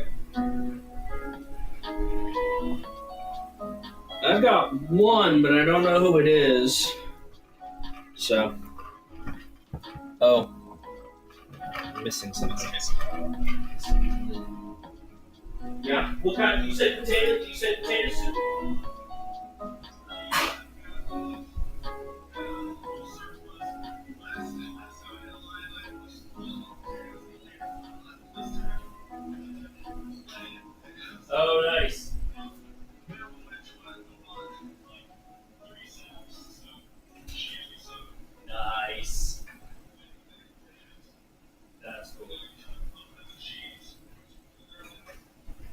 I've got one, but I don't know who it is. So. Oh. I'm missing something. Yeah. What kind? You said potato? You said potato soup? Oh, nice. Nice. That's cool.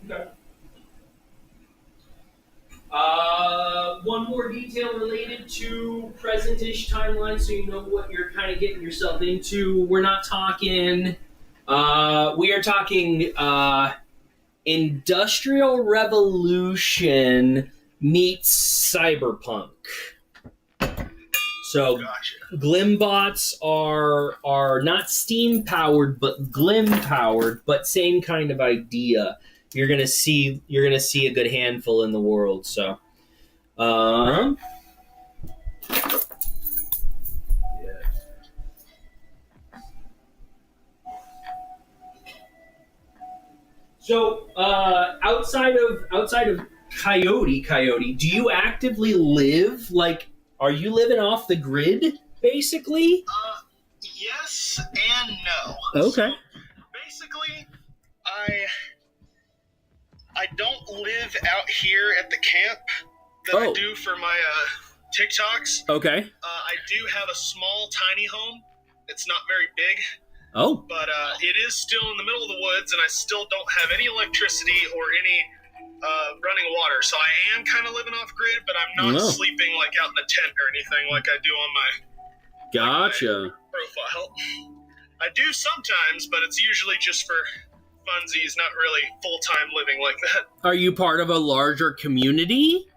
Okay. One more detail related to present-ish timeline, so you know what you're kind of getting yourself into. We're not talking. We are talking Industrial Revolution meets cyberpunk. So, Gotcha. Glimbots are not steam powered, but glim powered, but same kind of idea. You're gonna see a good handful in the world. So, yeah. So, outside of Coyote, do you actively live like? Are you living off the grid, basically? Yes and no. Okay. So, basically, I don't live out here at the camp that I do for my TikToks. Okay. I do have a small, tiny home. It's not very big. Oh. But it is still in the middle of the woods, and I still don't have any electricity or any running water. So I am kind of living off grid, but I'm not sleeping like out in a tent or anything like I do on my Gotcha. profile. I do sometimes, but it's usually just for funsies, not really full-time living like that. Are you part of a larger community?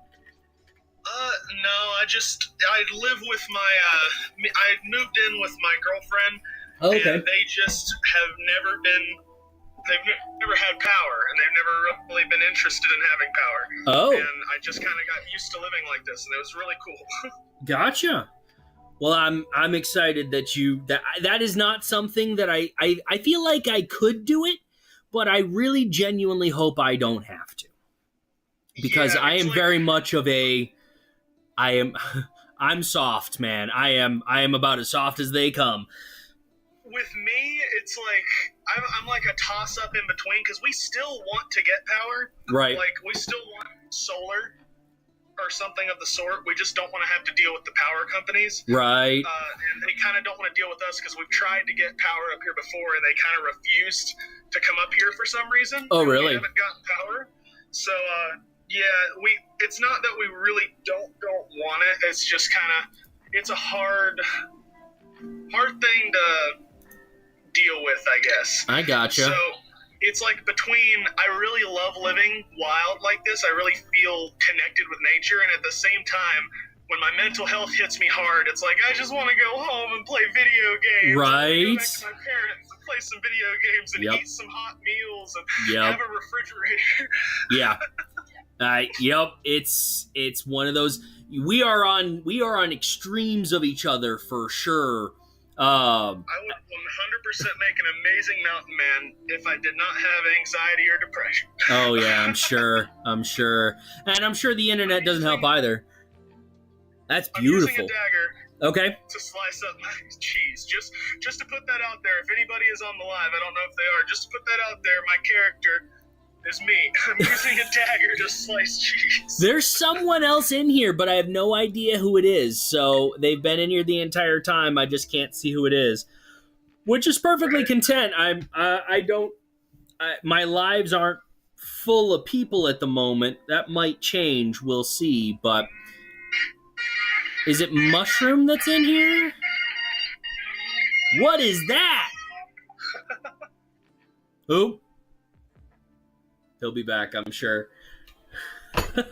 I live with my, I moved in with my girlfriend, Okay. and they just have never never had power, and they've never really been interested in having power. Oh. And I just kind of got used to living like this, and it was really cool. Gotcha. Well, I'm excited that is not something that I feel like I could do it, but I really genuinely hope I don't have to. Because Yeah, I am like, very much of I'm soft, man. I am about as soft as they come. with me, it's like I'm like a toss up in between, because we still want to get power, Right. Like we still want solar or something of the sort. We just don't want to have to deal with the power companies, Right. and they kind of don't want to deal with us, because we've tried to get power up here before, and they kind of refused to come up here for some reason. Oh, and really? We haven't gotten power, so yeah, it's not that we really don't want it. It's just kind of, it's a hard thing to deal with, I guess. I gotcha. So it's like between, I really love living wild like this. I really feel connected with nature, and at the same time, when my mental health hits me hard, it's like I just want to go home and play video games. Right. Go back to my parents and play some video games and Yep. eat some hot meals and Yep. have a refrigerator. Yeah. Yep. It's one of those. We are on extremes of each other for sure. I would 100% make an amazing mountain man if I did not have anxiety or depression. Oh yeah, I'm sure, and I'm sure the internet doesn't help either. That's beautiful. I'm using a dagger Okay. to slice up my cheese. Just to put that out there, if anybody is on the live, I don't know if they are, just to put that out there, my character is me. I'm using a dagger to slice cheese. There's someone else in here, but I have no idea who it is. So they've been in here the entire time. I just can't see who it is, which is perfectly content. My lives aren't full of people at the moment. That might change. We'll see. But is it Mushroom that's in here? What is that? Who? He'll be back, I'm sure. All right,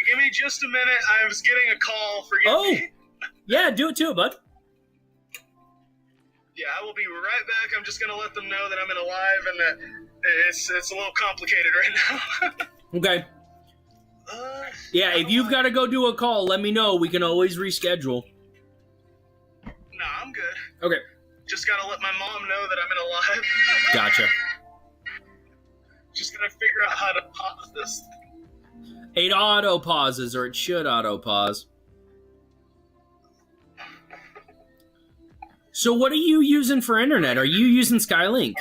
give me just a minute. I was getting a call. Forgive me. Yeah, do it too, bud. Yeah, I will be right back. I'm just gonna let them know that I'm in a live and that it's a little complicated right now. Okay. Yeah, if you've got to go do a call, let me know. We can always reschedule. Nah, I'm good. Okay. Just gotta let my mom know that I'm in a live. Gotcha. Just gonna figure out how to pause this. It auto pauses, or it should auto pause. So what are you using for internet? Are you using Skylink?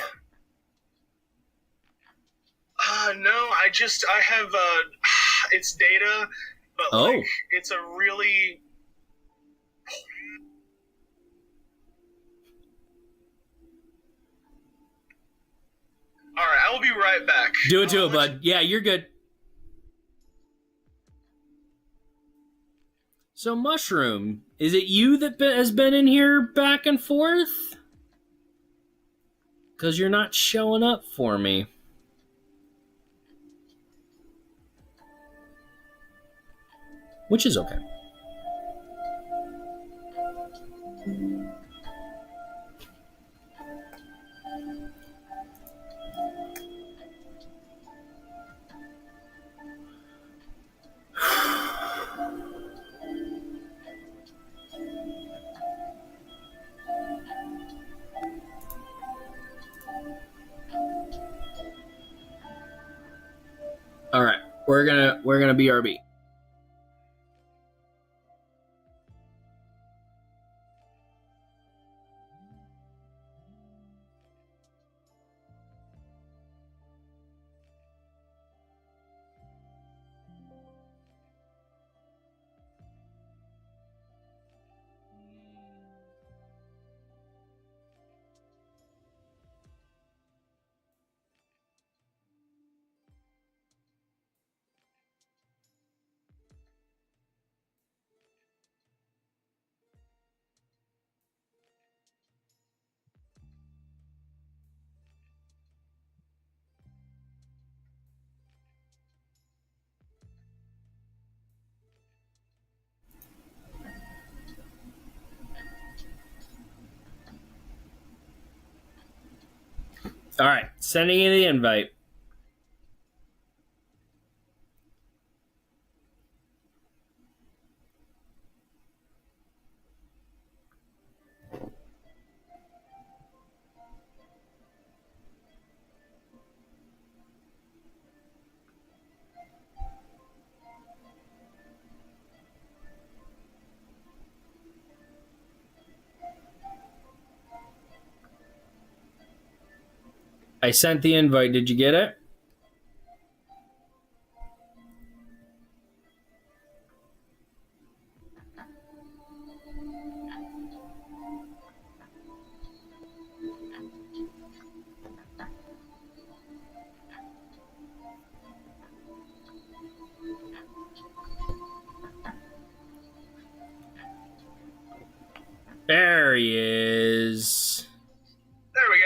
No, I have, it's data, but like, it's a really... Alright, I will be right back. Do it to it, bud. Yeah, you're good. So, Mushroom, is it you that has been in here back and forth? Because you're not showing up for me. Which is okay. All right, we're gonna BRB. All right, sending you the invite. I sent the invite. Did you get it? There he is. There we go.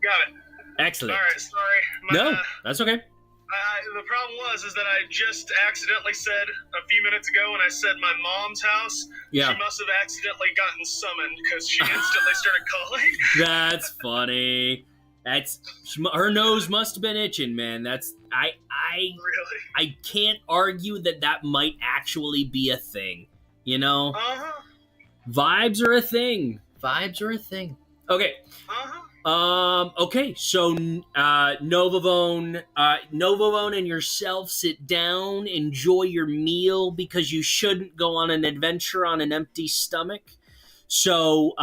Got it. Excellent. All right, sorry. No, that's okay. The problem is that I just accidentally said a few minutes ago when I said my mom's house. Yeah. She must have accidentally gotten summoned because she instantly started calling. That's funny. Her nose must have been itching, man. Really? I can't argue that might actually be a thing. You know, vibes are a thing. Vibes are a thing. Okay. Okay. So, Novavone and yourself sit down, enjoy your meal because you shouldn't go on an adventure on an empty stomach. So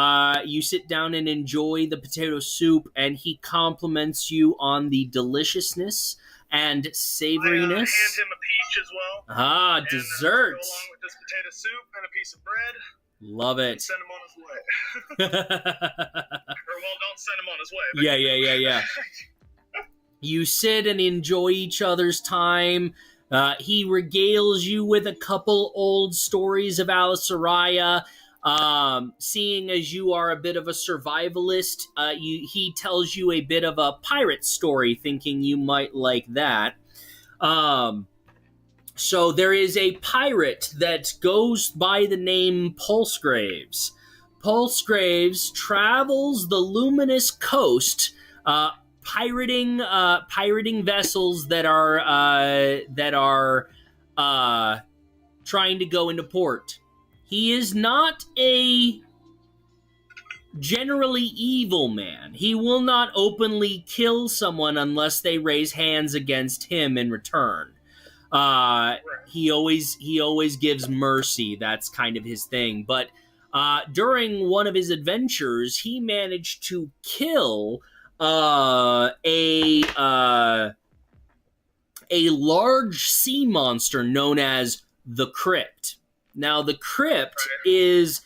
you sit down and enjoy the potato soup, and he compliments you on the deliciousness and savoriness. I hand him a peach as well. Ah, dessert. Go along with this potato soup and a piece of bread. Love it. And send him on his way. Or, well, don't send him on his way. But Yeah. You sit and enjoy each other's time. He regales you with a couple old stories of Alyserian. Seeing as you are a bit of a survivalist, he tells you a bit of a pirate story, thinking you might like that. So there is a pirate that goes by the name Pulsegraves. Pulsegraves travels the luminous coast, pirating vessels that are trying to go into port. He is not a generally evil man. He will not openly kill someone unless they raise hands against him in return. He always gives mercy. That's kind of his thing. But during one of his adventures, he managed to kill a large sea monster known as the Crypt. Now, the Crypt is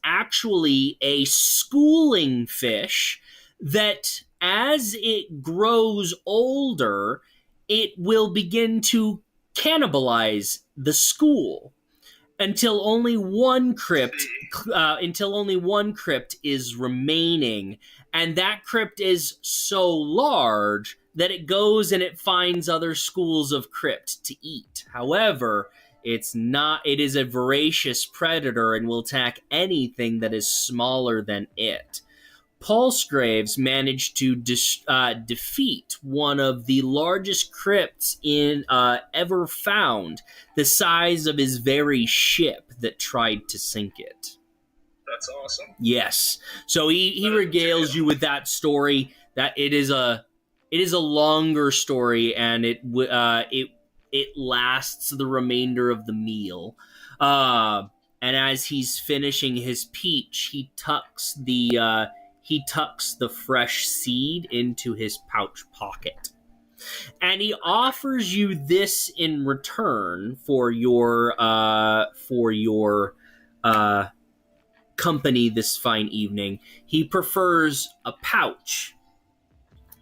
actually a schooling fish that, as it grows older, it will begin to cannibalize the school until only one crypt is remaining, and that crypt is so large that it goes and it finds other schools of crypt to eat. However, it is a voracious predator and will attack anything that is smaller than it. Pulsegraves managed to defeat one of the largest crypts ever found, the size of his very ship that tried to sink it. That's awesome. Yes. So he regales you with that story. That it is a longer story, and it lasts the remainder of the meal. And as he's finishing his peach, he tucks the fresh seed into his pouch pocket. And he offers you this in return for your company this fine evening. He prefers a pouch.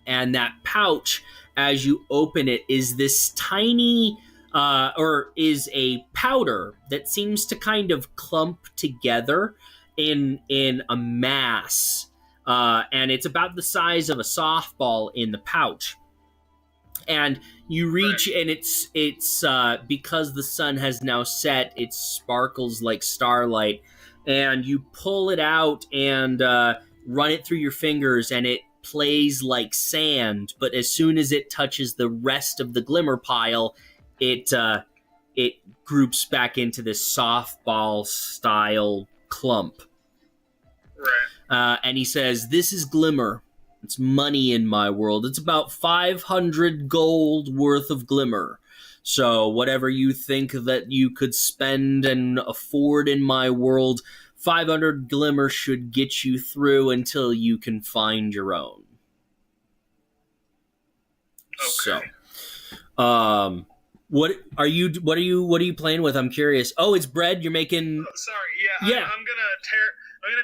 And that pouch, as you open it, is this tiny, is a powder that seems to kind of clump together in a mass. And it's about the size of a softball in the pouch. And you reach, and it's because the sun has now set, it sparkles like starlight. And you pull it out, and run it through your fingers, and it plays like sand, but as soon as it touches the rest of the glimmer pile, it groups back into this softball style clump. Right. And he says, "This is glimmer. It's money in my world. It's about 500 gold worth of glimmer. So whatever you think that you could spend and afford in my world, 500 glimmer should get you through until you can find your own." Okay. So, what are you playing with? I'm curious. Oh, it's bread. You're making. Oh, sorry. Yeah. Yeah. I'm gonna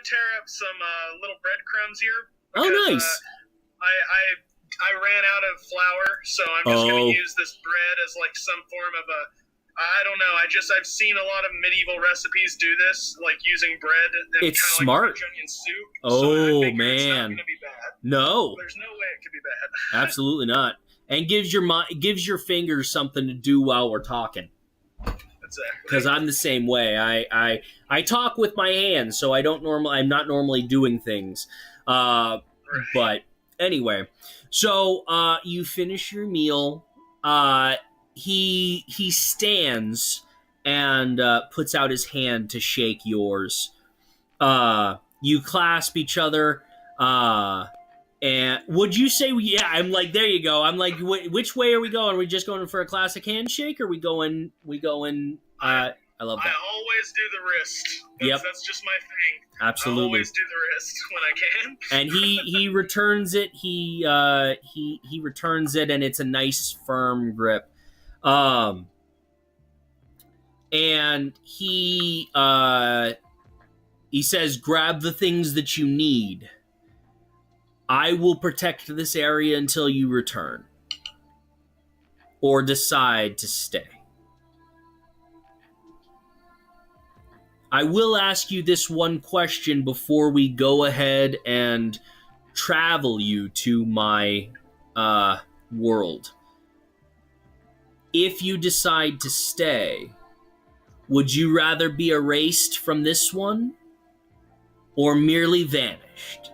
tear up some little breadcrumbs here. Oh, Because, nice. I ran out of flour, so I'm just going Oh. to use this bread as like some form of a. I don't know. I've seen a lot of medieval recipes do this, like using bread. And It's kinda smart. Like French onion soup. Oh, so I figure it's not man. going to be bad. No, There's no way it could be bad. absolutely not. And gives your fingers something to do while we're talking. Exactly. Because I'm the same way. I talk with my hands, so I'm not normally doing things. But anyway, so you finish your meal. He stands and puts out his hand to shake yours. You clasp each other. And would you say, yeah, I'm like, there you go. I'm like, which way are we going? Are we just going for a classic handshake, or are we going, I love that. I always do the wrist. Yep. That's just my thing. Absolutely. I always do the wrist when I can. And he returns it. He returns it, and it's a nice firm grip. And he says, "Grab the things that you need. I will protect this area until you return, or decide to stay. I will ask you this one question before we go ahead and travel you to my world. If you decide to stay, would you rather be erased from this one or merely vanished?"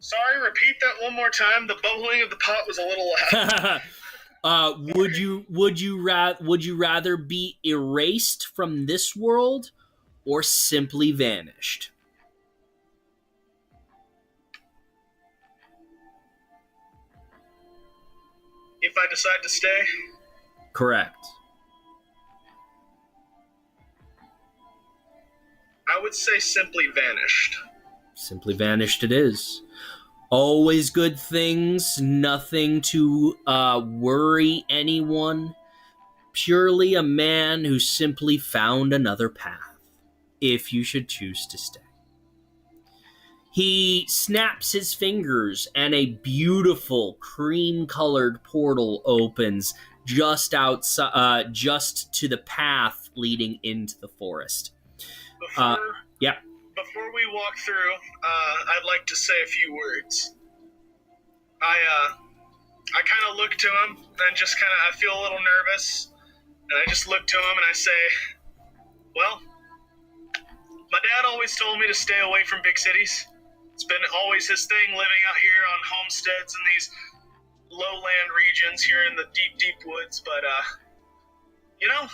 Sorry, repeat that one more time. The bubbling of the pot was a little loud. Would you rather be erased from this world or simply vanished? If I decide to stay, Correct. I would say simply vanished. Simply vanished it is. Always good things, nothing to worry anyone. Purely a man who simply found another path, if you should choose to stay. He snaps his fingers, and a beautiful cream-colored portal opens just outside, just to the path leading into the forest. Yeah. Before we walk through, I'd like to say a few words. I kind of look to him and just I feel a little nervous, and I just look to him and I say, well, my dad always told me to stay away from big cities. It's been always his thing living out here on homesteads in these lowland regions here in the deep, deep woods, but,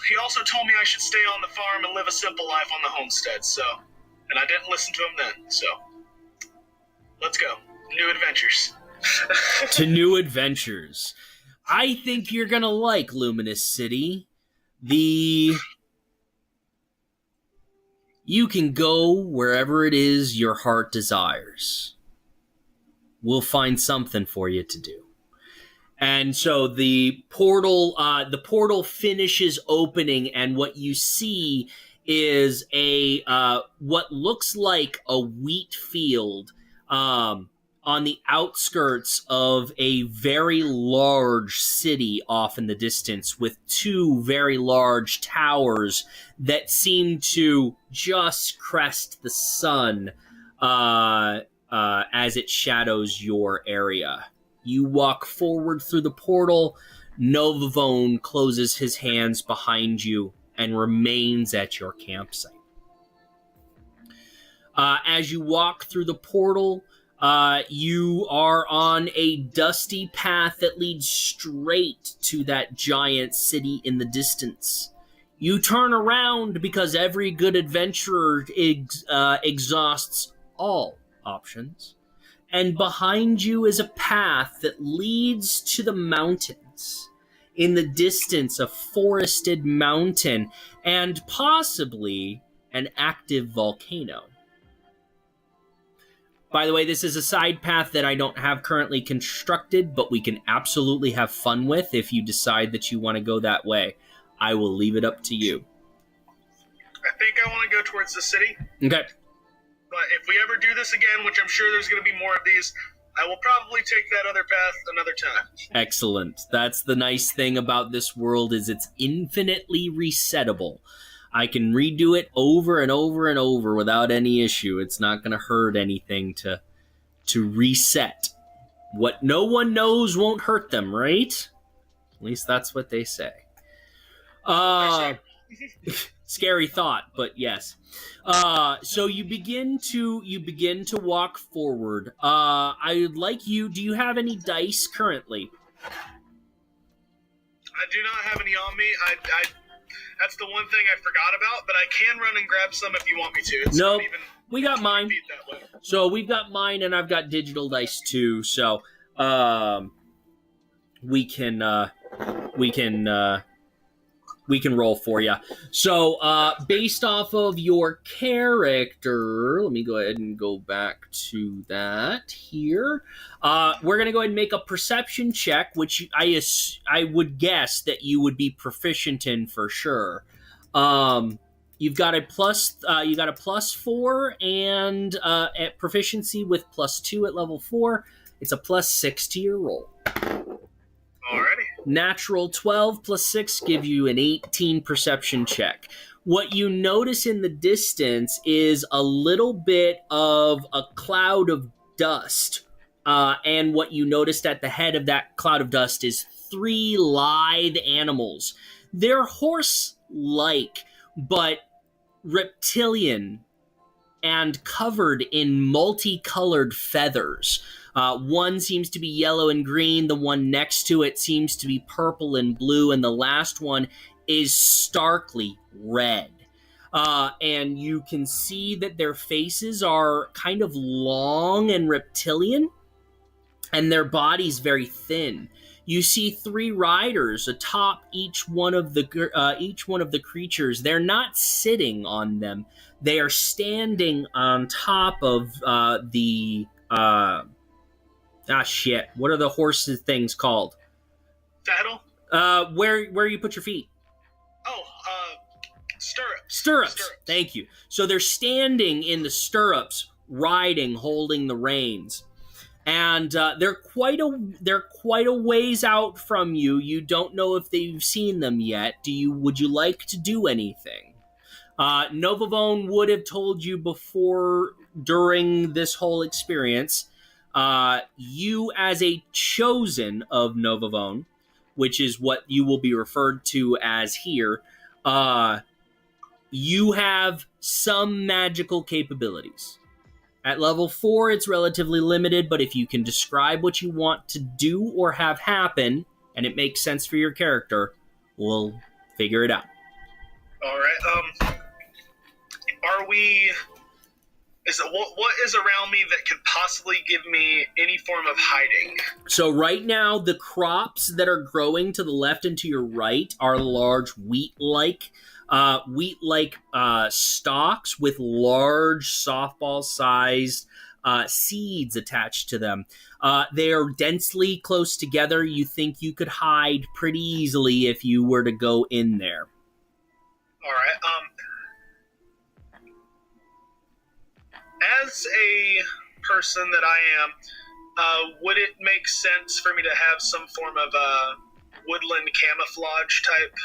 he also told me I should stay on the farm and live a simple life on the homestead, so... And I didn't listen to him then, so let's go. New adventures. To new adventures. I think you're gonna like Luminous City. You can go wherever it is your heart desires. We'll find something for you to do. And so the portal finishes opening, and what you see is what looks like a wheat field on the outskirts of a very large city off in the distance, with two very large towers that seem to just crest the sun as it shadows your area. You walk forward through the portal. Novavone closes his hands behind you and remains at your campsite. As you walk through the portal, you are on a dusty path that leads straight to that giant city in the distance. You turn around because every good adventurer exhausts all options. And behind you is a path that leads to the mountains. In the distance, a forested mountain and possibly an active volcano. By the way, this is a side path that I don't have currently constructed, but we can absolutely have fun with if you decide that you want to go that way. I will leave it up to you. I think I want to go towards the city. Okay. But if we ever do this again, which I'm sure there's going to be more of these, I will probably take that other path another time. Excellent. That's the nice thing about this world is it's infinitely resettable. I can redo it over and over and over without any issue. It's not going to hurt anything to reset. What no one knows won't hurt them, right? At least that's what they say. Scary thought, but yes. So you begin to walk forward. I would like you. Do you have any dice currently? I do not have any on me. I that's the one thing I forgot about, but I can run and grab some if you want me to. It's Nope. not even We got mine. beat that way. So we've got mine, and I've got digital dice too. So we can roll for you. So based off of your character, let me go ahead and go back to that here. We're going to go ahead and make a perception check, which I would guess that you would be proficient in for sure. You've got a +4 and at proficiency with +2 at level 4. It's a +6 to your roll. Alrighty. Natural 12 +6 give you an 18 perception check. What you notice in the distance is a little bit of a cloud of dust. And what you noticed at the head of that cloud of dust is 3 lithe animals. They're horse-like, but reptilian and covered in multicolored feathers. One seems to be yellow and green, the one next to it seems to be purple and blue, and the last one is starkly red. And you can see that their faces are kind of long and reptilian, and their bodies very thin. You see 3 riders atop each one of the creatures. They're not sitting on them; they are standing on top of what are the horses things called? Saddle? Where you put your feet? Oh, stirrups. Stirrups. Thank you. So they're standing in the stirrups, riding, holding the reins. And they're quite a ways out from you. You don't know if they've seen them yet. Would you like to do anything? Novavone would have told you before during this whole experience. You as a chosen of Novavone, which is what you will be referred to as here, you have some magical capabilities. At level 4, it's relatively limited, but if you can describe what you want to do or have happen, and it makes sense for your character, we'll figure it out. Alright, what is around me that could possibly give me any form of hiding? So right now, the crops that are growing to the left and to your right are large wheat-like stalks with large softball-sized seeds attached to them. They are densely close together. You think you could hide pretty easily if you were to go in there. All right. As a person that I am, would it make sense for me to have some form of woodland camouflage type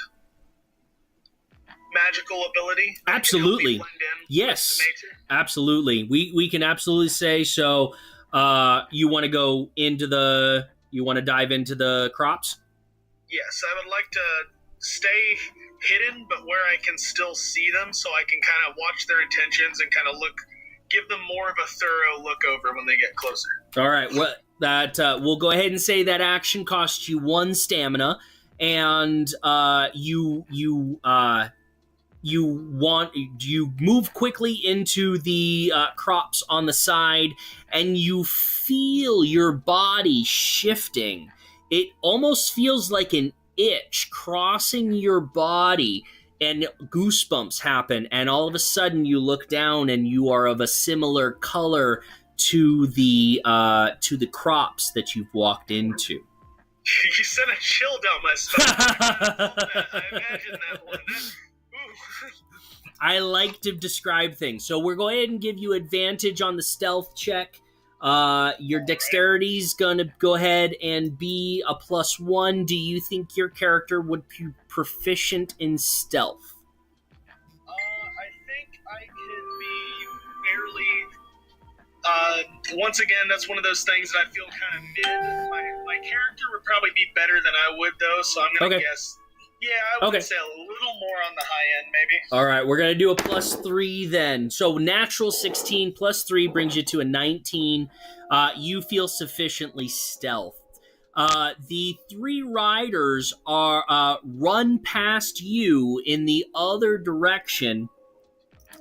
magical ability? Absolutely. Yes. Absolutely. We can absolutely say so. You want to dive into the crops? Yes, I would like to stay hidden, but where I can still see them, so I can kind of watch their intentions and kind of look give them more of a thorough look over when they get closer. All right. Well, we'll go ahead and say that action costs you 1 stamina, and you move quickly into the crops on the side, and you feel your body shifting. It almost feels like an itch crossing your body, and goosebumps happen, and all of a sudden you look down and you are of a similar color to the crops that you've walked into. You sent a chill down my spine. I imagine that one. I like to describe things. So we're going to go ahead and give you advantage on the stealth check. Your dexterity's going to go ahead and be a +1. Do you think your character would be proficient in stealth? I think I could be barely... once again, that's one of those things that I feel kind of mid. My character would probably be better than I would, though, so I'm going to guess... Yeah, I would say a little more on the high end, maybe. All right, we're going to do a +3 then. So natural 16 +3 brings you to a 19. You feel sufficiently stealth. The 3 riders are run past you in the other direction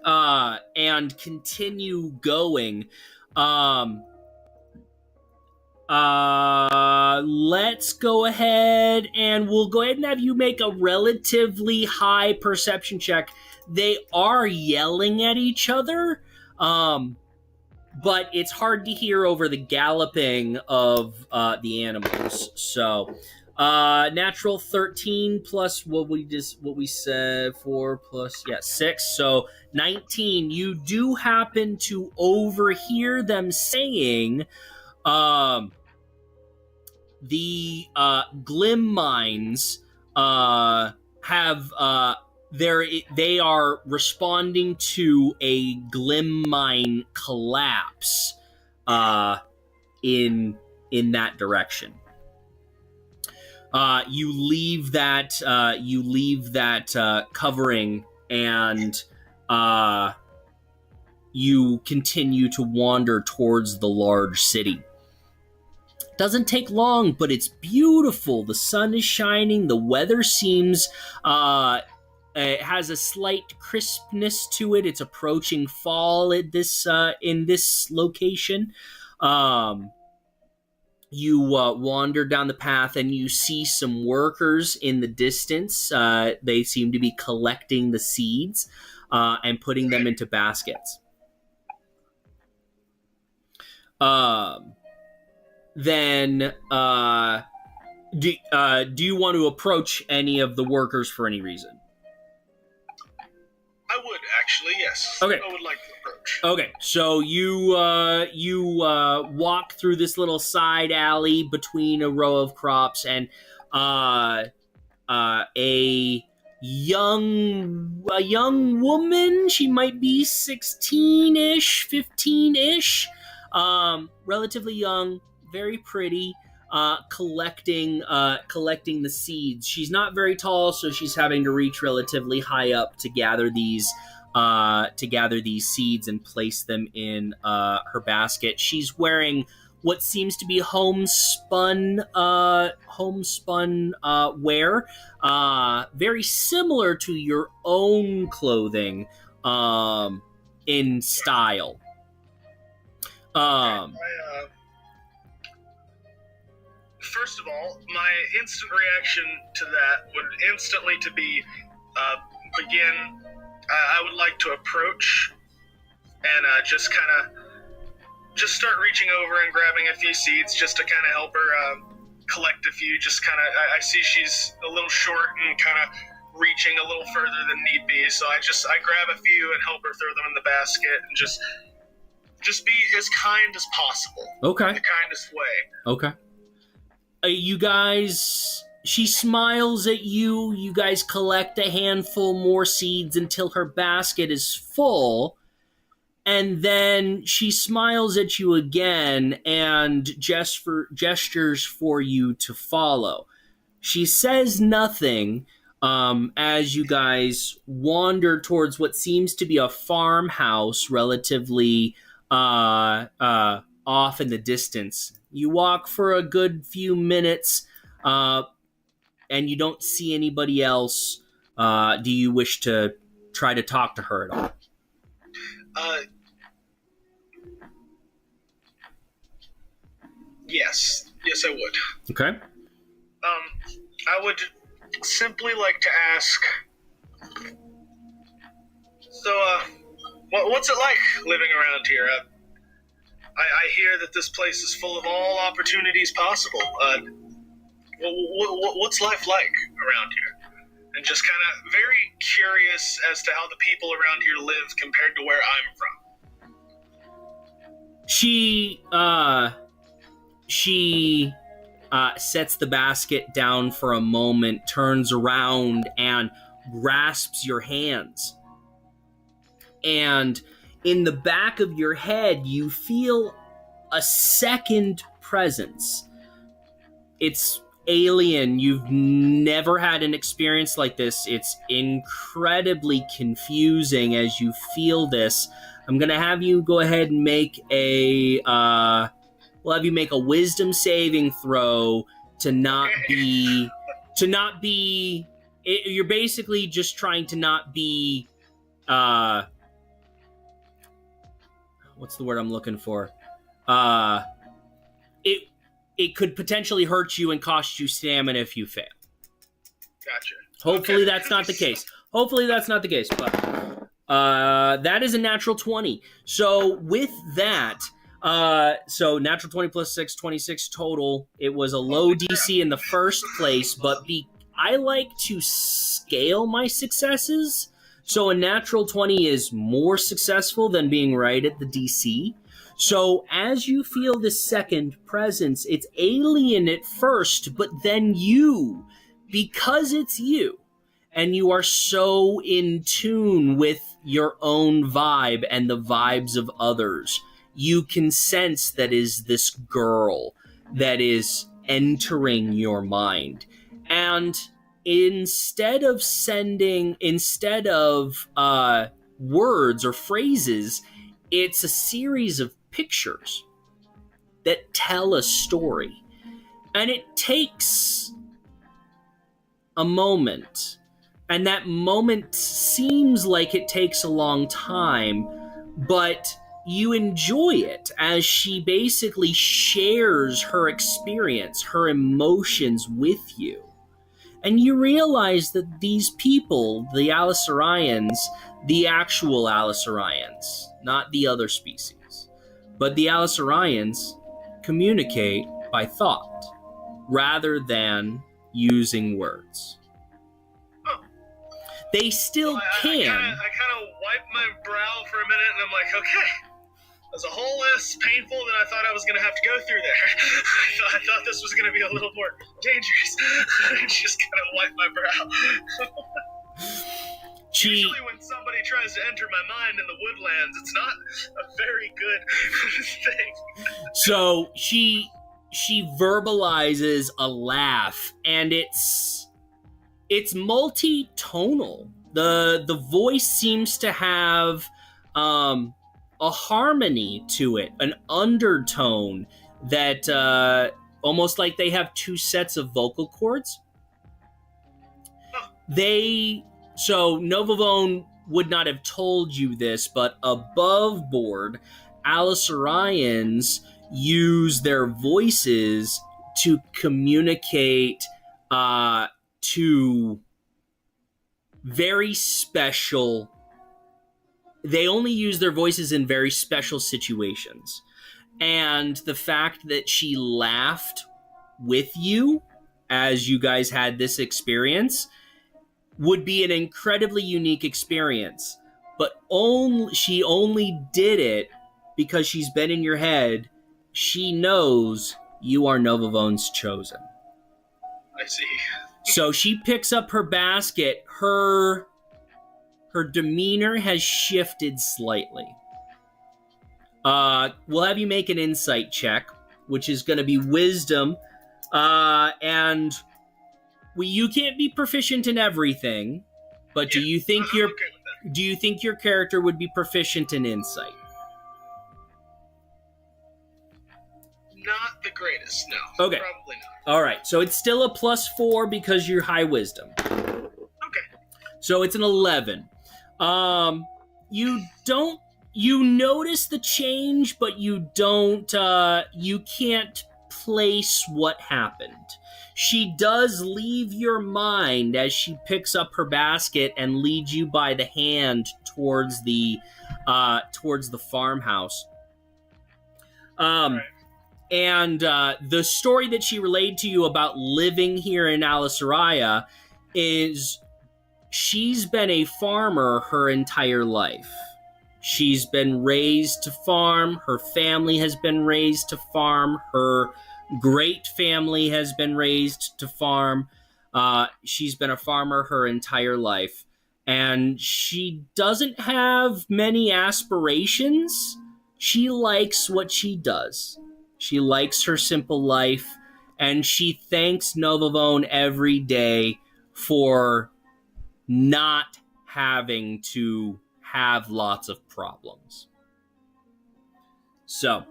and continue going. Let's go ahead and we'll go ahead and have you make a relatively high perception check. They are yelling at each other, but it's hard to hear over the galloping of the animals. So, natural 13 plus what we said 4 plus 6, so 19. You do happen to overhear them saying, the Glim mines have they are responding to a Glim mine collapse in that direction. You leave that covering, and you continue to wander towards the large city. Doesn't take long, but it's beautiful. The sun is shining. The weather seems it has a slight crispness to it. It's approaching fall at this in this location. You wander down the path and you see some workers in the distance. They seem to be collecting the seeds and putting them into baskets. Then do you want to approach any of the workers for any reason? I would actually, yes. Okay. I would like to approach. Okay, so you walk through this little side alley between a row of crops, and a young woman. She might be 16-ish, 15-ish, relatively young, very pretty, collecting the seeds. She's not very tall, so she's having to reach relatively high up to gather these seeds and place them in her basket. She's wearing what seems to be homespun wear, very similar to your own clothing in style. First of all, my instant reaction to that would instantly to be begin. I would like to approach and just start reaching over and grabbing a few seeds just to kind of help her collect a few. Just kind of, I see she's a little short and kind of reaching a little further than need be, so I grab a few and help her throw them in the basket and just be as kind as possible. Okay. The kindest way. Okay. You guys, she smiles at you. You guys collect a handful more seeds until her basket is full. And then she smiles at you again and gestures for you to follow. She says nothing, as you guys wander towards what seems to be a farmhouse relatively off in the distance. You walk for a good few minutes, and you don't see anybody else. Do you wish to try to talk to her at all? Yes, I would. Okay. I would simply like to ask. So, what's it like living around here? I hear that this place is full of all opportunities possible. What's life like around here? And just kind of very curious as to how the people around here live compared to where I'm from. She sets the basket down for a moment, turns around, and grasps your hands. And in the back of your head, you feel a second presence. It's alien. You've never had an experience like this. It's incredibly confusing as you feel this. I'm going to have you go ahead and make we'll have you make a wisdom saving throw to not be, you're basically just trying to not be, what's the word I'm looking for? It could potentially hurt you and cost you stamina if you fail. Gotcha. Hopefully that's not the case. But that is a natural 20. So with that, so natural 20 plus 6, 26 total. It was a low DC in the first place, but I like to scale my successes. So a natural 20 is more successful than being right at the DC. So as you feel this second presence, it's alien at first, but then because it's you, and you are so in tune with your own vibe and the vibes of others, you can sense that is this girl that is entering your mind. And instead of words or phrases, it's a series of pictures that tell a story. And it takes a moment. And that moment seems like it takes a long time, but you enjoy it as she basically shares her experience, her emotions with you. And you realize that these people, the Alyserians, the actual Alyserians, not the other species, but the Alyserians communicate by thought rather than using words. Oh. They still can. I kind of wipe my brow for a minute and I'm like, okay, it was a whole less painful than I thought I was going to have to go through there. I thought this was going to be a little more dangerous. I just kind of wipe my brow. Usually when somebody tries to enter my mind in the woodlands, it's not a very good thing. So she verbalizes a laugh, and it's multi-tonal. The voice seems to have a harmony to it, an undertone that almost like they have two sets of vocal cords. So Novavone would not have told you this, but above board, Alyserians use their voices to communicate to very special. They only use their voices in very special situations. And the fact that she laughed with you as you guys had this experience would be an incredibly unique experience. But she only did it because she's been in your head. She knows you are Novavone's chosen. I see. So she picks up her basket. Her demeanor has shifted slightly. We'll have you make an insight check, which is going to be wisdom. And you can't be proficient in everything, but do you think I'm okay with that. do you think your character would be proficient in insight? Not the greatest, no. Okay. Probably not. All right, so it's still a +4 because you're high wisdom. Okay. So it's an 11. You notice the change, but you don't, you can't place what happened. She does leave your mind as she picks up her basket and leads you by the hand towards the farmhouse. Right. And the story that she relayed to you about living here in Alyserian is she's been a farmer her entire life. She's been raised to farm. Her family has been raised to farm. Her great family has been raised to farm. She's been a farmer her entire life. And she doesn't have many aspirations. She likes what she does. She likes her simple life, and she thanks Novavone every day for not having to have lots of problems. So,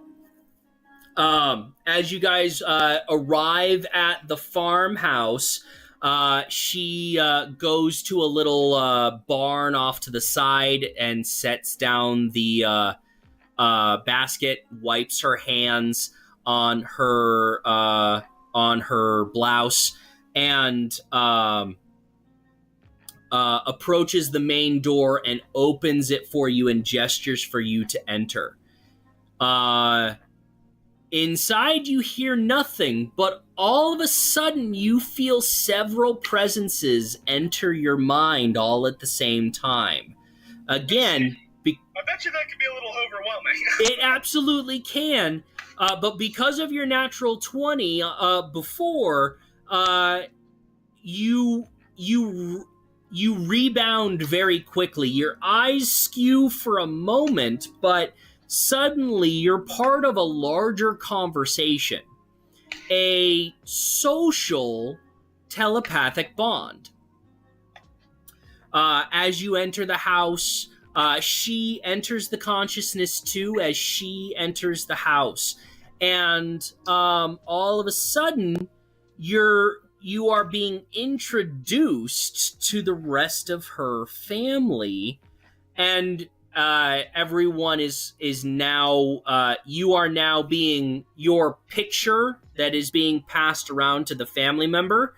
as you guys arrive at the farmhouse, she goes to a little barn off to the side and sets down the basket, wipes her hands on her blouse, and approaches the main door and opens it for you and gestures for you to enter. Inside you hear nothing, but all of a sudden you feel several presences enter your mind all at the same time. Again, I bet you that could be a little overwhelming. it absolutely can, but because of your natural 20 before, you rebound very quickly. Your eyes skew for a moment, but suddenly you're part of a larger conversation, a social telepathic bond. As you enter the house, she enters the consciousness too as she enters the house. And all of a sudden, you are being introduced to the rest of her family, and everyone is now you are now being, your picture that is being passed around to the family member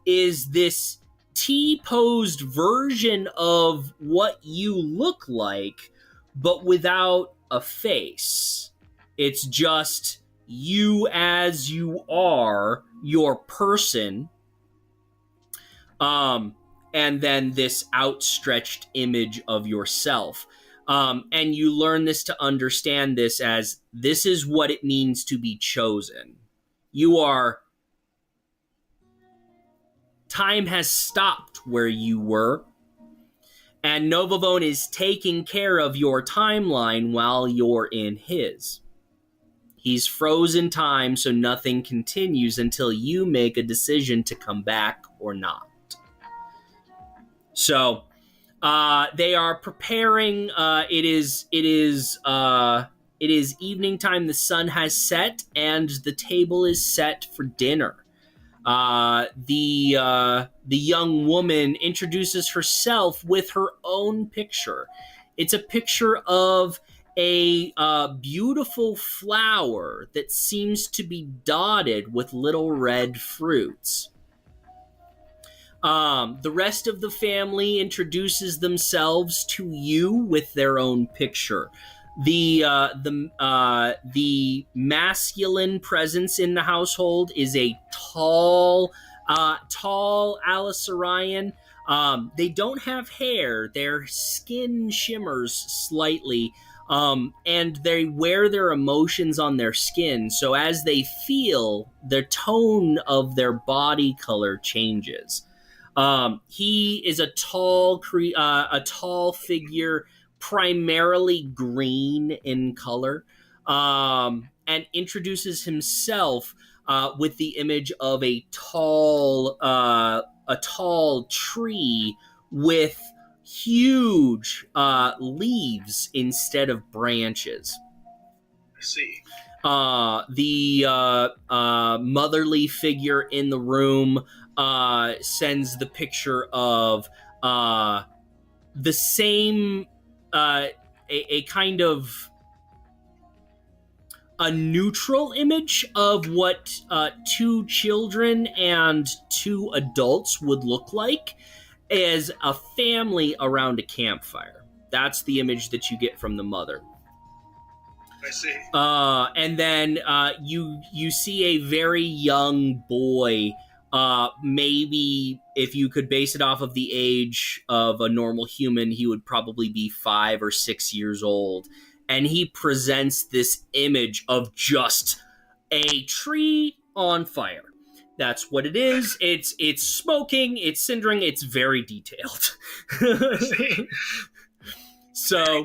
is this T-posed version of what you look like, but without a face. It's just you as you are, your person, and then this outstretched image of yourself. And you learn this to understand this as this is what it means to be chosen. You are... Time has stopped where you were, and Novavone is taking care of your timeline while you're in his. He's frozen time so nothing continues until you make a decision to come back or not. So, they are preparing. It is evening time. The sun has set, and the table is set for dinner. The young woman introduces herself with her own picture. It's a picture of a beautiful flower that seems to be dotted with little red fruits. The rest of the family introduces themselves to you with their own picture. The masculine presence in the household is a tall Alyserian. They don't have hair. Their skin shimmers slightly, and they wear their emotions on their skin. So as they feel, the tone of their body color changes. He is a tall figure, primarily green in color, and introduces himself with the image of a tall tree with huge leaves instead of branches. I see. The motherly figure in the room sends the picture of the same, a kind of a neutral image of what two children and two adults would look like as a family around a campfire. That's the image that you get from the mother. I see. And then you see a very young boy. Maybe if you could base it off of the age of a normal human, he would probably be 5 or 6 years old. And he presents this image of just a tree on fire. That's what it is. It's smoking, it's cindering, it's very detailed. So,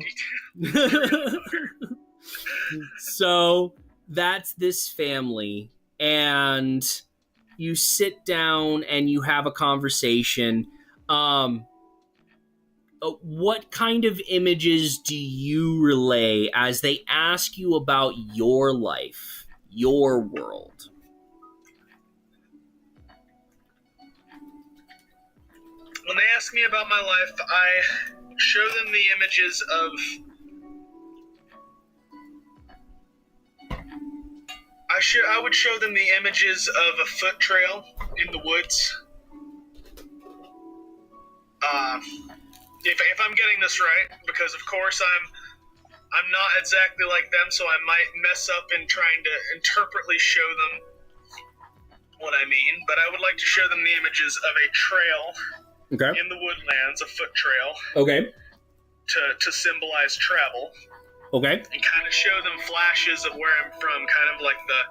so that's this family, and you sit down and you have a conversation. What kind of images do you relay as they ask you about your life, your world? When they ask me about my life, I show them the images of... I would show them the images of a foot trail in the woods. If I'm getting this right, because of course I'm not exactly like them, so I might mess up in trying to interpretly show them what I mean, but I would like to show them the images of a trail in the woodlands, a foot trail. Okay. To symbolize travel. Okay. And kind of show them flashes of where I'm from, kind of like the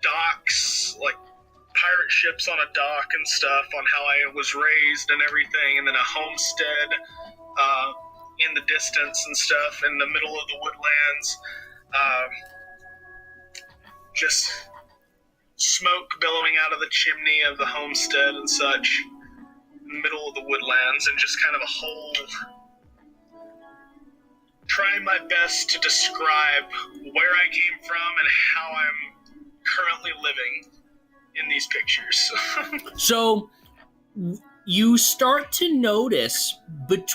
docks, like pirate ships on a dock and stuff, on how I was raised and everything, and then a homestead in the distance and stuff in the middle of the woodlands. Just smoke billowing out of the chimney of the homestead and such in the middle of the woodlands, and just kind of a whole... trying my best to describe where I came from and how I'm currently living in these pictures. So you start to notice, but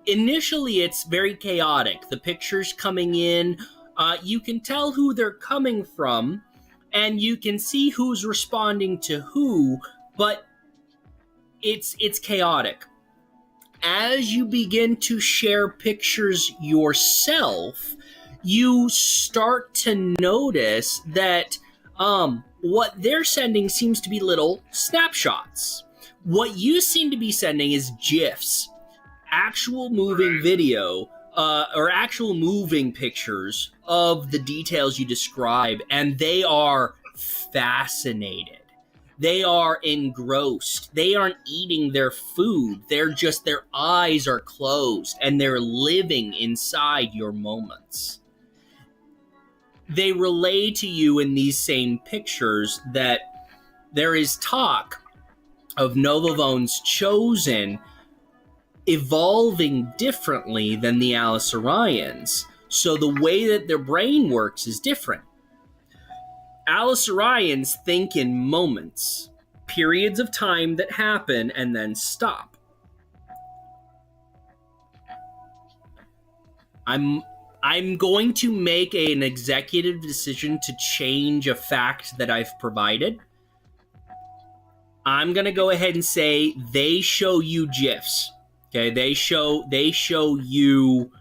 initially it's very chaotic. The pictures coming in, you can tell who they're coming from, and you can see who's responding to who, but it's chaotic. As you begin to share pictures yourself, you start to notice that what they're sending seems to be little snapshots. What you seem to be sending is GIFs, actual moving video, or actual moving pictures of the details you describe, and they are fascinated. They are engrossed. They aren't eating their food. They're just, their eyes are closed and they're living inside your moments. They relay to you in these same pictures that there is talk of Novavone's chosen evolving differently than the Alyserians. So the way that their brain works is different. Alyserians think in moments, periods of time that happen and then stop. I'm going to make an executive decision to change a fact that I've provided. I'm going to go ahead and say they show you GIFs. Okay, they show you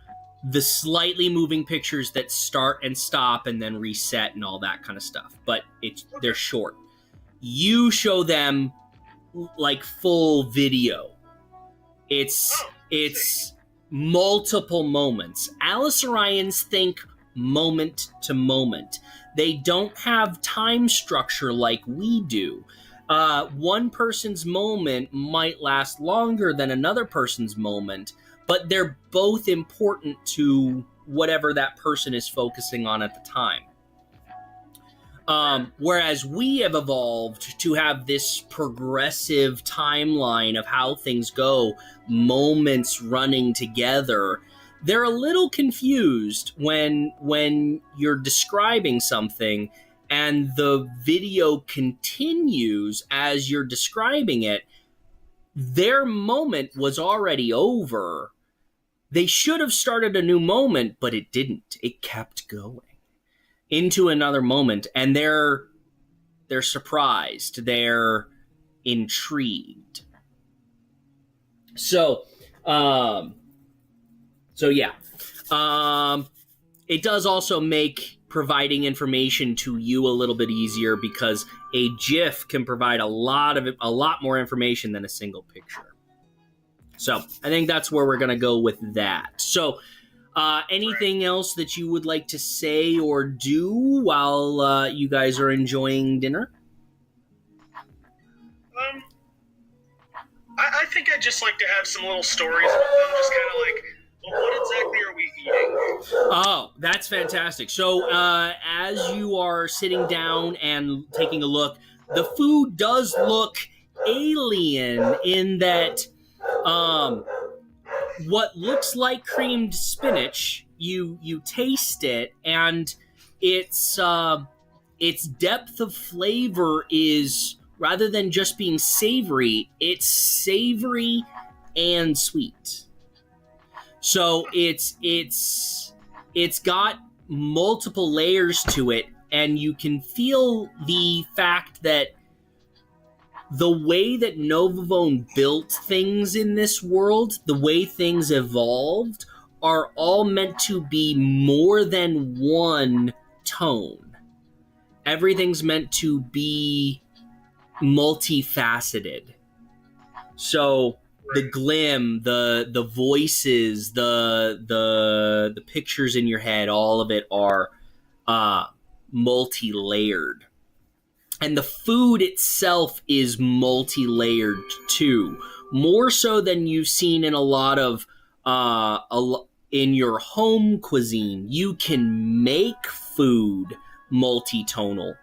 the slightly moving pictures that start and stop and then reset and all that kind of stuff. But they're short. You show them like full video. It's multiple moments. Alyserians think moment to moment. They don't have time structure like we do. One person's moment might last longer than another person's moment, but they're both important to whatever that person is focusing on at the time. Whereas we have evolved to have this progressive timeline of how things go, moments running together. They're a little confused when you're describing something and the video continues as you're describing it. Their moment was already over. They should have started a new moment, but it didn't. It kept going into another moment, and they're surprised, they're intrigued. So yeah, it does also make providing information to you a little bit easier, because a GIF can provide a lot more information than a single picture. So I think that's where we're going to go with that. So anything else that you would like to say or do while you guys are enjoying dinner? I think I'd just like to have some little stories with them, just kind of like, well, what exactly are we eating? Oh, that's fantastic. So as you are sitting down and taking a look, the food does look alien in that what looks like creamed spinach, you taste it, and its depth of flavor is, rather than just being savory, it's savory and sweet. So it's got multiple layers to it, and you can feel the fact that the way that Novavone built things in this world, the way things evolved, are all meant to be more than one tone. Everything's meant to be multifaceted. So the glim, the voices, the pictures in your head, all of it are multi-layered. And the food itself is multi-layered too, more so than you've seen in a lot of in your home cuisine. You can make food multi-tonal,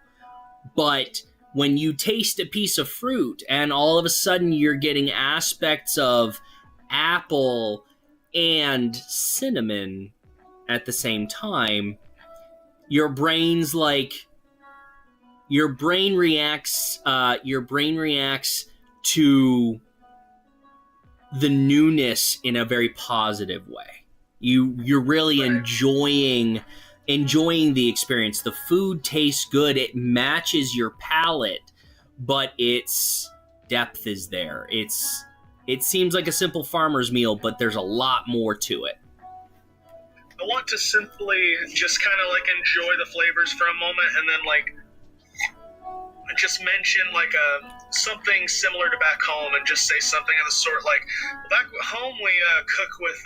but when you taste a piece of fruit and all of a sudden you're getting aspects of apple and cinnamon at the same time, your brain reacts to the newness in a very positive way. You're really enjoying the experience. The food tastes good. It matches your palate, but its depth is there. It seems like a simple farmer's meal, but there's a lot more to it. I want to simply just kind of like enjoy the flavors for a moment, and then like just mention like something similar to back home, and just say something of the sort like, back home we cook with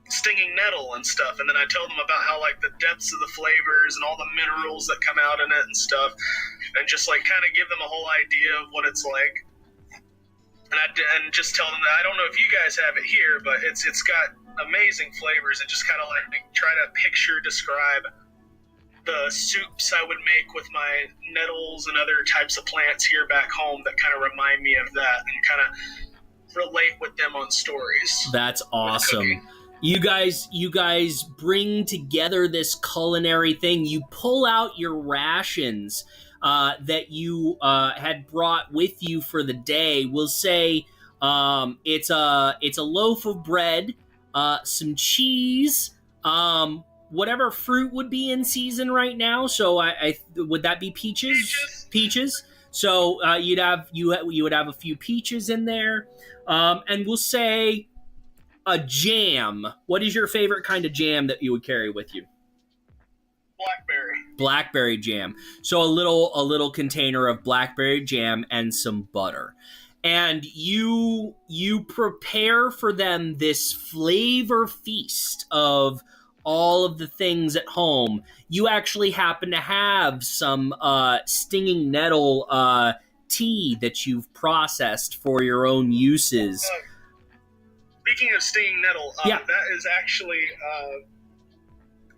stinging nettle and stuff, and then I tell them about how like the depths of the flavors and all the minerals that come out in it and stuff, and just like kind of give them a whole idea of what it's like, and just tell them that I don't know if you guys have it here, but it's got amazing flavors, and just kind of like try to describe the soups I would make with my nettles and other types of plants here back home that kind of remind me of that, and kind of relate with them on stories. That's awesome. You guys bring together this culinary thing. You pull out your rations that you had brought with you for the day. We'll say it's a loaf of bread, some cheese, whatever fruit would be in season right now. So I would that be peaches? Peaches. So you would have a few peaches in there, and we'll say a jam. What is your favorite kind of jam that you would carry with you? Blackberry jam. So a little container of blackberry jam and some butter. And you prepare for them this flavor feast of all of the things at home. You actually happen to have some stinging nettle tea that you've processed for your own uses. Speaking of stinging nettle, that is actually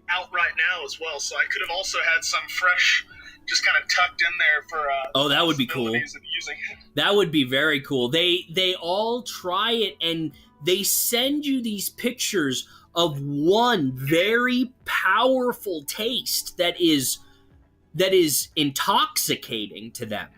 out right now as well, so I could have also had some fresh just kind of tucked in there for Oh, that would be cool. possibilities of using it. That would be very cool. They all try it, and they send you these pictures of one very powerful taste that is intoxicating to them.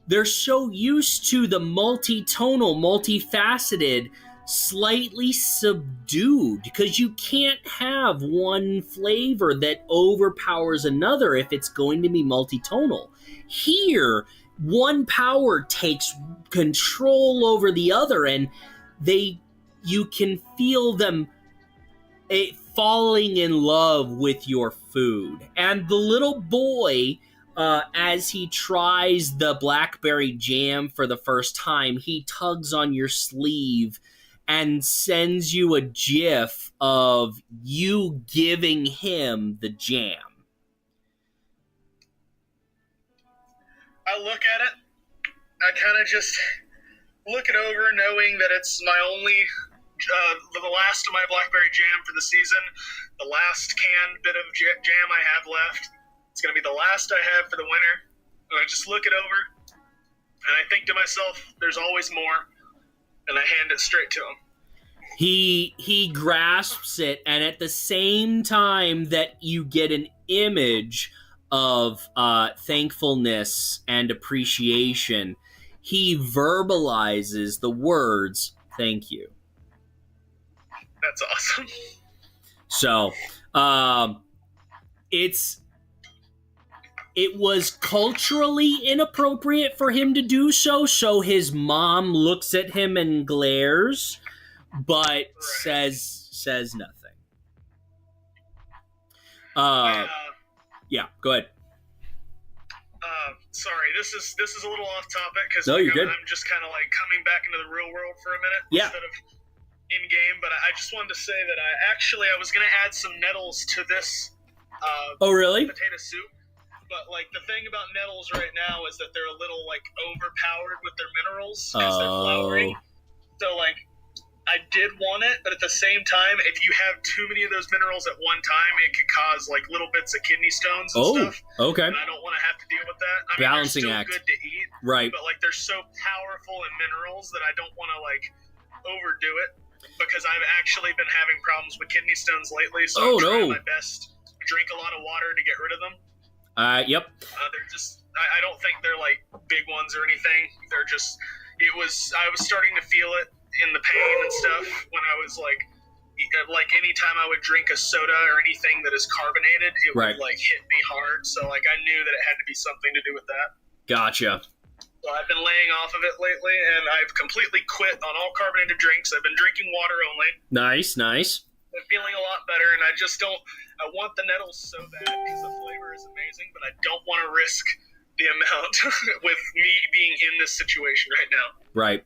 They're so used to the multi-tonal, multifaceted, slightly subdued, because you can't have one flavor that overpowers another if it's going to be multi-tonal. Here, one power takes control over the other, and you can feel them falling in love with your food. And the little boy, as he tries the blackberry jam for the first time, he tugs on your sleeve and sends you a gif of you giving him the jam. I look at it, I kind of just look it over, knowing that it's my only, the last of my blackberry jam for the season, the last canned bit of jam I have left. It's going to be the last I have for the winter. And I just look it over, and I think to myself, there's always more, and I hand it straight to him. He grasps it, and at the same time that you get an image of thankfulness and appreciation, he verbalizes the words, "Thank you." That's awesome. So, it was culturally inappropriate for him to do so, so his mom looks at him and glares, but says nothing. Yeah, go ahead. Sorry, this is a little off topic because No, you're good. I'm just kind of like coming back into the real world for a minute instead of in game. But I just wanted to say that I was going to add some nettles to this. Oh, really? Potato soup. But like the thing about nettles right now is that they're a little like overpowered with their minerals because they're flowering. So like I did want it, but at the same time, if you have too many of those minerals at one time, it could cause like little bits of kidney stones and stuff. Okay. And I don't want to have to deal with that. I mean, Balancing they're act. still good to eat, Right. but like they're so powerful in minerals that I don't want to like overdo it because I've actually been having problems with kidney stones lately. So I'm trying my best to drink a lot of water to get rid of them. Yep. They're just, I don't think they're like big ones or anything. They're just, I was starting to feel it in the pain and stuff when I was like anytime I would drink a soda or anything that is carbonated, it would like hit me hard. So like I knew that it had to be something to do with that. Gotcha. So I've been laying off of it lately, and I've completely quit on all carbonated drinks. I've been drinking water only. Nice. I'm feeling a lot better, and I want the nettles so bad because the flavor is amazing, but I don't want to risk the amount with me being in this situation right now. Right.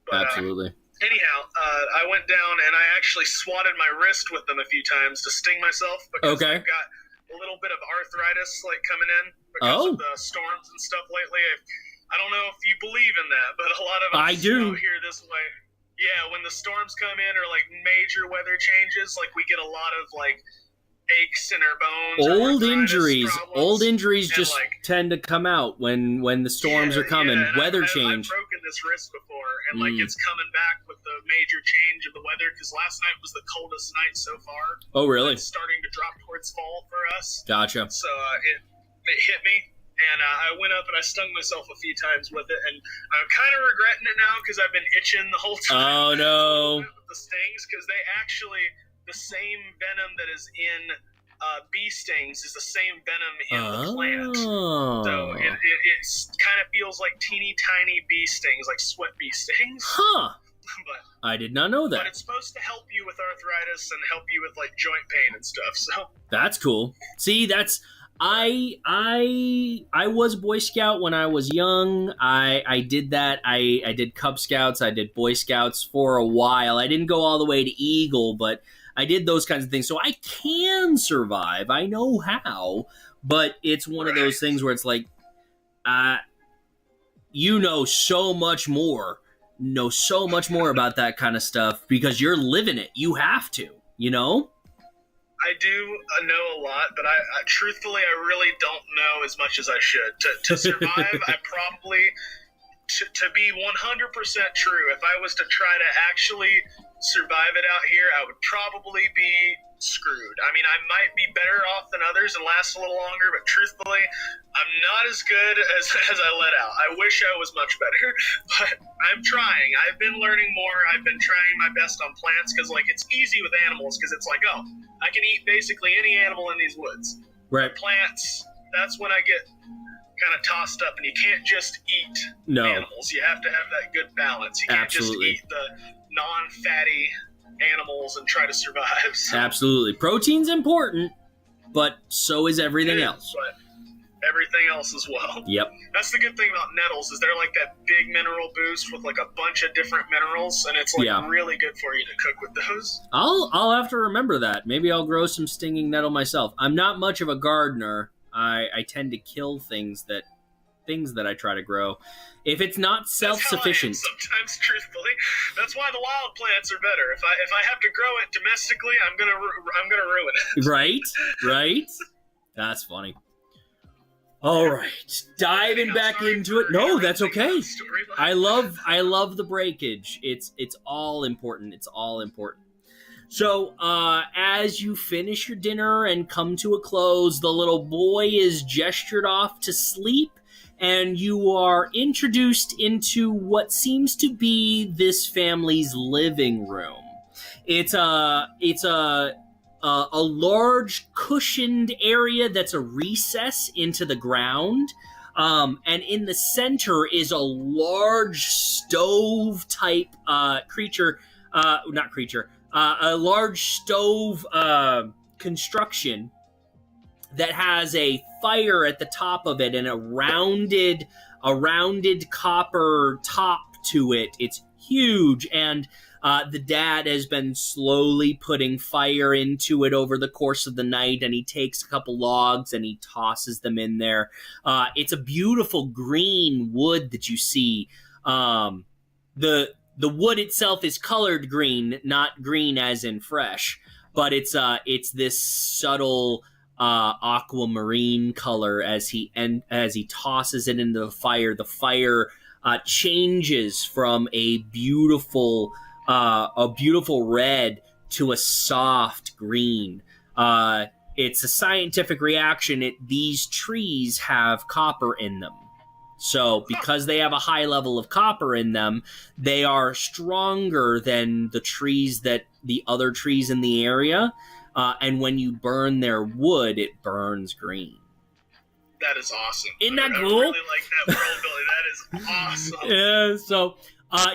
But, absolutely. Anyhow, I went down and I actually swatted my wrist with them a few times to sting myself because I've got a little bit of arthritis like coming in because of the storms and stuff lately. I don't know if you believe in that, but a lot of us out here this way. Yeah, when the storms come in or like major weather changes, like we get a lot of like aches in our bones. Old injuries just tend to come out when the storms are coming. Weather change. I've broken this wrist before, and like it's coming back with the major change of the weather because last night was the coldest night so far. Oh, really? It's starting to drop towards fall for us. Gotcha. So it hit me. And I went up and I stung myself a few times with it, and I'm kind of regretting it now because I've been itching the whole time. Oh, no. With the stings, because they actually, the same venom that is in bee stings is the same venom in the plant. So it kind of feels like teeny tiny bee stings, like sweat bee stings. Huh. But I did not know that. But it's supposed to help you with arthritis and help you with like joint pain and stuff. So that's cool. See, that's... I was Boy Scout when I was young. I did that. I did Cub Scouts. I did Boy Scouts for a while. I didn't go all the way to Eagle, but I did those kinds of things. So I can survive. I know how. But it's one of those things where it's like, you know so much more. Know so much more about that kind of stuff because you're living it. You have to, you know? I do know a lot, but I truthfully, I really don't know as much as I should. To survive, I probably, to be 100% true, if I was to try to actually survive it out here, I would probably be screwed. I mean, I might be better off than others and last a little longer, but truthfully, I'm not as good as I let out. I wish I was much better, but I'm trying. I've been learning more. I've been trying my best on plants because, like, it's easy with animals because it's like, oh, I can eat basically any animal in these woods. Right. Plants, that's when I get kind of tossed up, and you can't just eat animals. You have to have that good balance. You can't Absolutely. just eat the non-fatty animals and try to survive. So. Absolutely. Protein's important, but so is everything else. But everything else as well. Yep. That's the good thing about nettles, is they're like that big mineral boost with like a bunch of different minerals, and it's like really good for you to cook with those. I'll have to remember that. Maybe I'll grow some stinging nettle myself. I'm not much of a gardener. I tend to kill things that I try to grow. If it's not self-sufficient. Sometimes, truthfully, that's why the wild plants are better. If I have to grow it domestically, I'm gonna ruin it. Right. That's funny. All right, diving back into it. No, that's okay. I love the breakage. It's all important. It's all important. So, as you finish your dinner and come to a close, the little boy is gestured off to sleep, and you are introduced into what seems to be this family's living room. It's a large cushioned area that's a recess into the ground. And in the center is a large stove type a large stove construction that has a fire at the top of it and a rounded copper top to it. It's huge, and the dad has been slowly putting fire into it over the course of the night, and he takes a couple logs and he tosses them in there. It's a beautiful green wood that you see. The wood itself is colored green, not green as in fresh, but it's this subtle aquamarine color as he tosses it into the fire. The fire changes from a beautiful red to a soft green. It's a scientific reaction. These trees have copper in them. So because they have a high level of copper in them, they are stronger than the other trees in the area. And when you burn their wood, it burns green. That is awesome. Isn't that cool? I really like that world building. That is awesome. Yeah. So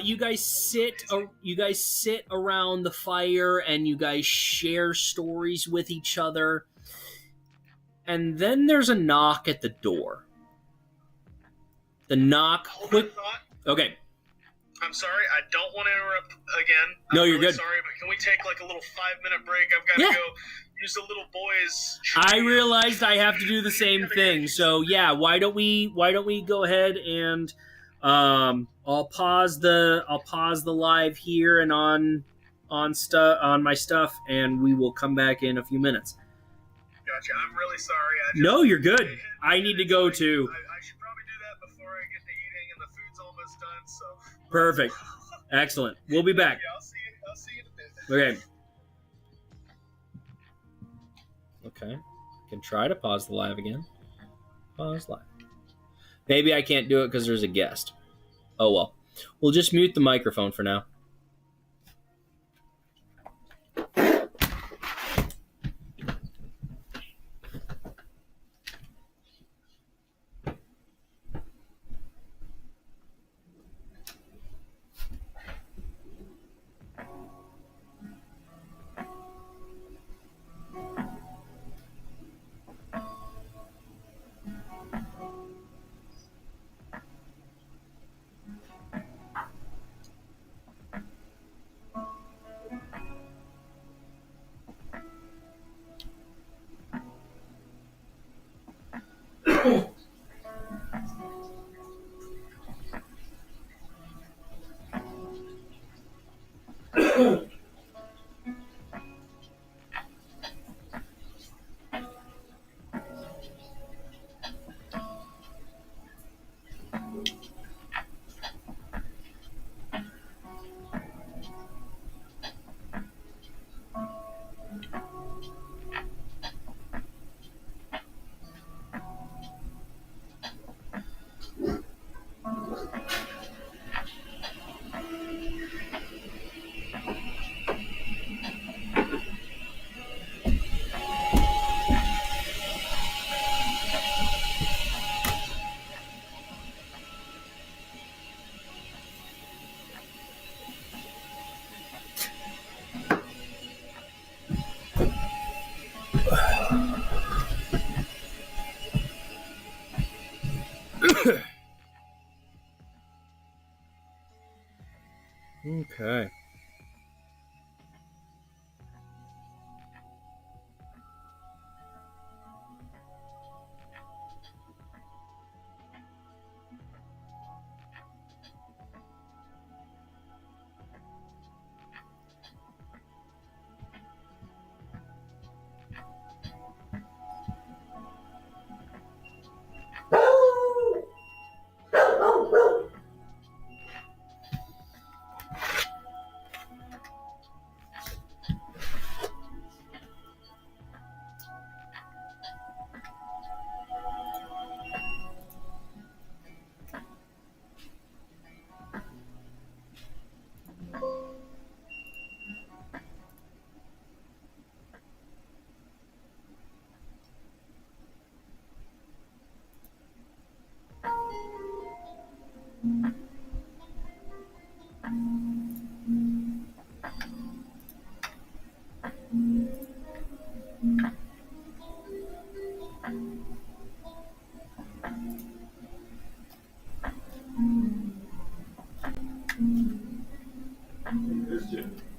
you guys sit around the fire and you guys share stories with each other. And then there's a knock at the door. The knock. Okay. I'm sorry. I don't want to interrupt again. No, you're good. Sorry, but can we take like a little 5-minute break? I've got to go use the little boys. I realized I have to do the same thing. So yeah, why don't we go ahead and I'll pause the live here and on my stuff, and we will come back in a few minutes. Gotcha. I'm really sorry. No, you're good. I need to go too. I should probably do that before I get to eating, and the food's almost done. So perfect. Excellent. We'll be back. Yeah, I'll see you in a bit. Okay. I can try to pause the live again. Pause live. Maybe I can't do it because there's a guest. Oh well. We'll just mute the microphone for now.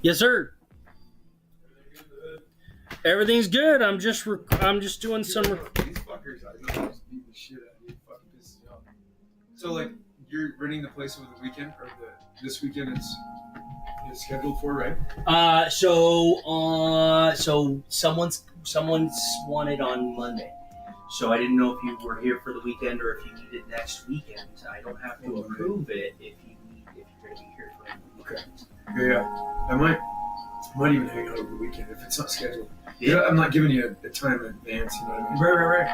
Yes, sir. Everything's good. I'm just doing some. These fuckers, I know, just beat the shit out of you. Fucking pisses me off. So, like, you're renting the place over the weekend, or this weekend it's scheduled for, right? So someone's wanted on Monday. So I didn't know if you were here for the weekend or if you need it next weekend. I don't have to approve it if you're going to be here for the weekend. Okay. Yeah. I might even hang out over the weekend if it's not scheduled. Yeah. I'm not giving you a time in advance, you know what I mean? Right.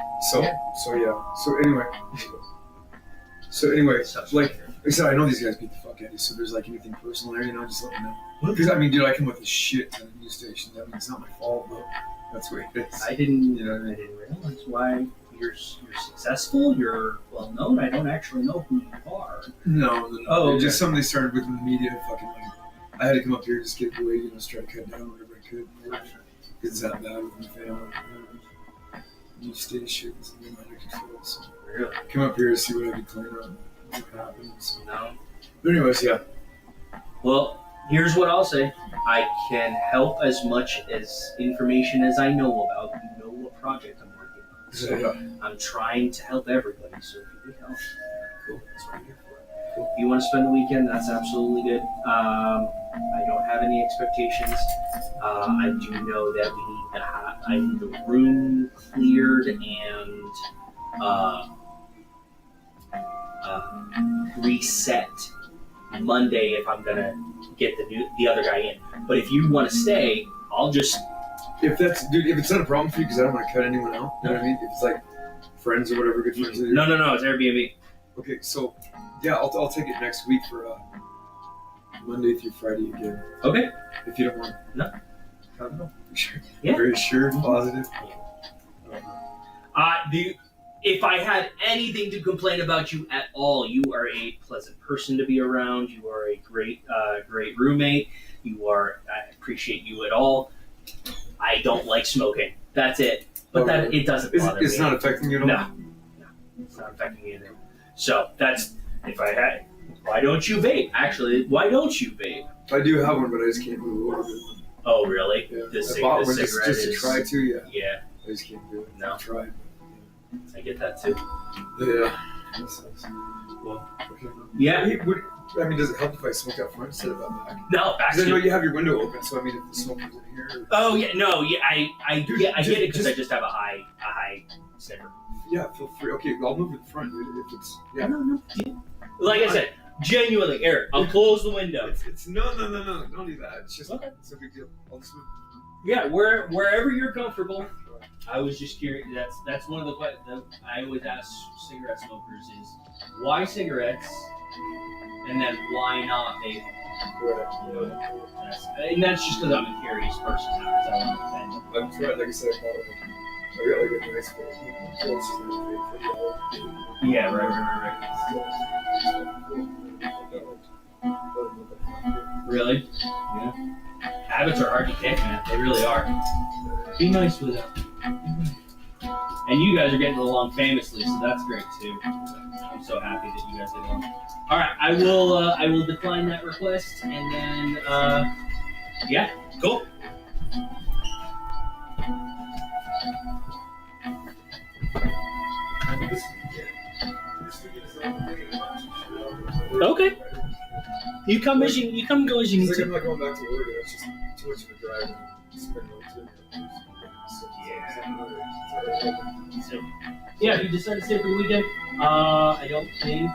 So anyway, like I said, I know these guys beat the fuck out of you, so there's like anything personal there, you know, just let me know. Because I mean, dude, I come with a shit ton of news stations. I mean, it's not my fault, but that's the way it is. I didn't realize why you're successful. You're well known. I don't actually know who you are. No. Oh, okay. Just something they started with in the media. Fucking like, I had to come up here just get away, you know, just try to cut down whatever I could. Because it's that bad with my family. News stations and under control. So Really? come up here to see what I can clean up. What happened. So. No. But anyways, yeah. Well, here's what I'll say. I can help as much as information as I know about. You know what project I'm working on. So I'm trying to help everybody. So if you could help, cool. That's what I'm here for. Cool. If you want to spend the weekend, that's absolutely good. I don't have any expectations. I do know that I need the room cleared and reset Monday if I'm gonna get the other guy in. But if you want to stay, I'll just. If it's not a problem for you, because I don't want to cut anyone out. You know what I mean? If it's like friends or whatever, good friends. No, it's Airbnb. Okay, so yeah, I'll take it next week for Monday through Friday again. Okay. If you don't want. No. I don't know. Sure. Yeah. Very sure, positive. If I had anything to complain about you at all, you are a pleasant person to be around. You are a great roommate. I appreciate you at all. I don't like smoking. That's it. But it doesn't bother me. It's not affecting you at all? No, it's not affecting me either. So that's, if I had, why don't you vape? Actually, why don't you vape? I do have one, but I just can't move over. Oh, really? Yeah. The I bought one cigarette just to try to, yeah. Yeah. I just can't do it. No. I tried. I get that too. Yeah. That sucks. Well, okay. Yeah. I mean, does it help if I smoke out front instead of out back? No, Because I know you have your window open, so I mean, if the smoke comes in here. Oh yeah, no, yeah, I get it because I just have a high sticker. Yeah, feel free. Okay, I'll move it to front, dude. If it's No. Like I said, genuinely, Eric, I'll close the window. It's no, don't do that. It's just it's a big deal. I'll just move. Yeah, wherever you're comfortable. I was just curious. That's one of the questions I always ask cigarette smokers is why cigarettes, and then why not vape? Right. And that's just because I'm a curious person. Not because I want to offend them. I'm trying, like I said, I got like a nice one. Yeah, right. Really? Yeah. Habits are hard to kick, man. They really are. Be nice with them. And you guys are getting along famously, so that's great too. I'm so happy that you guys get along. All right, I will decline that request, and then yeah, cool. Okay. You come as you go as you need It's like to. I'm not going back to Oregon. It's just too much of a drive and spend no time. So, yeah, if you decide to stay for the weekend, I don't think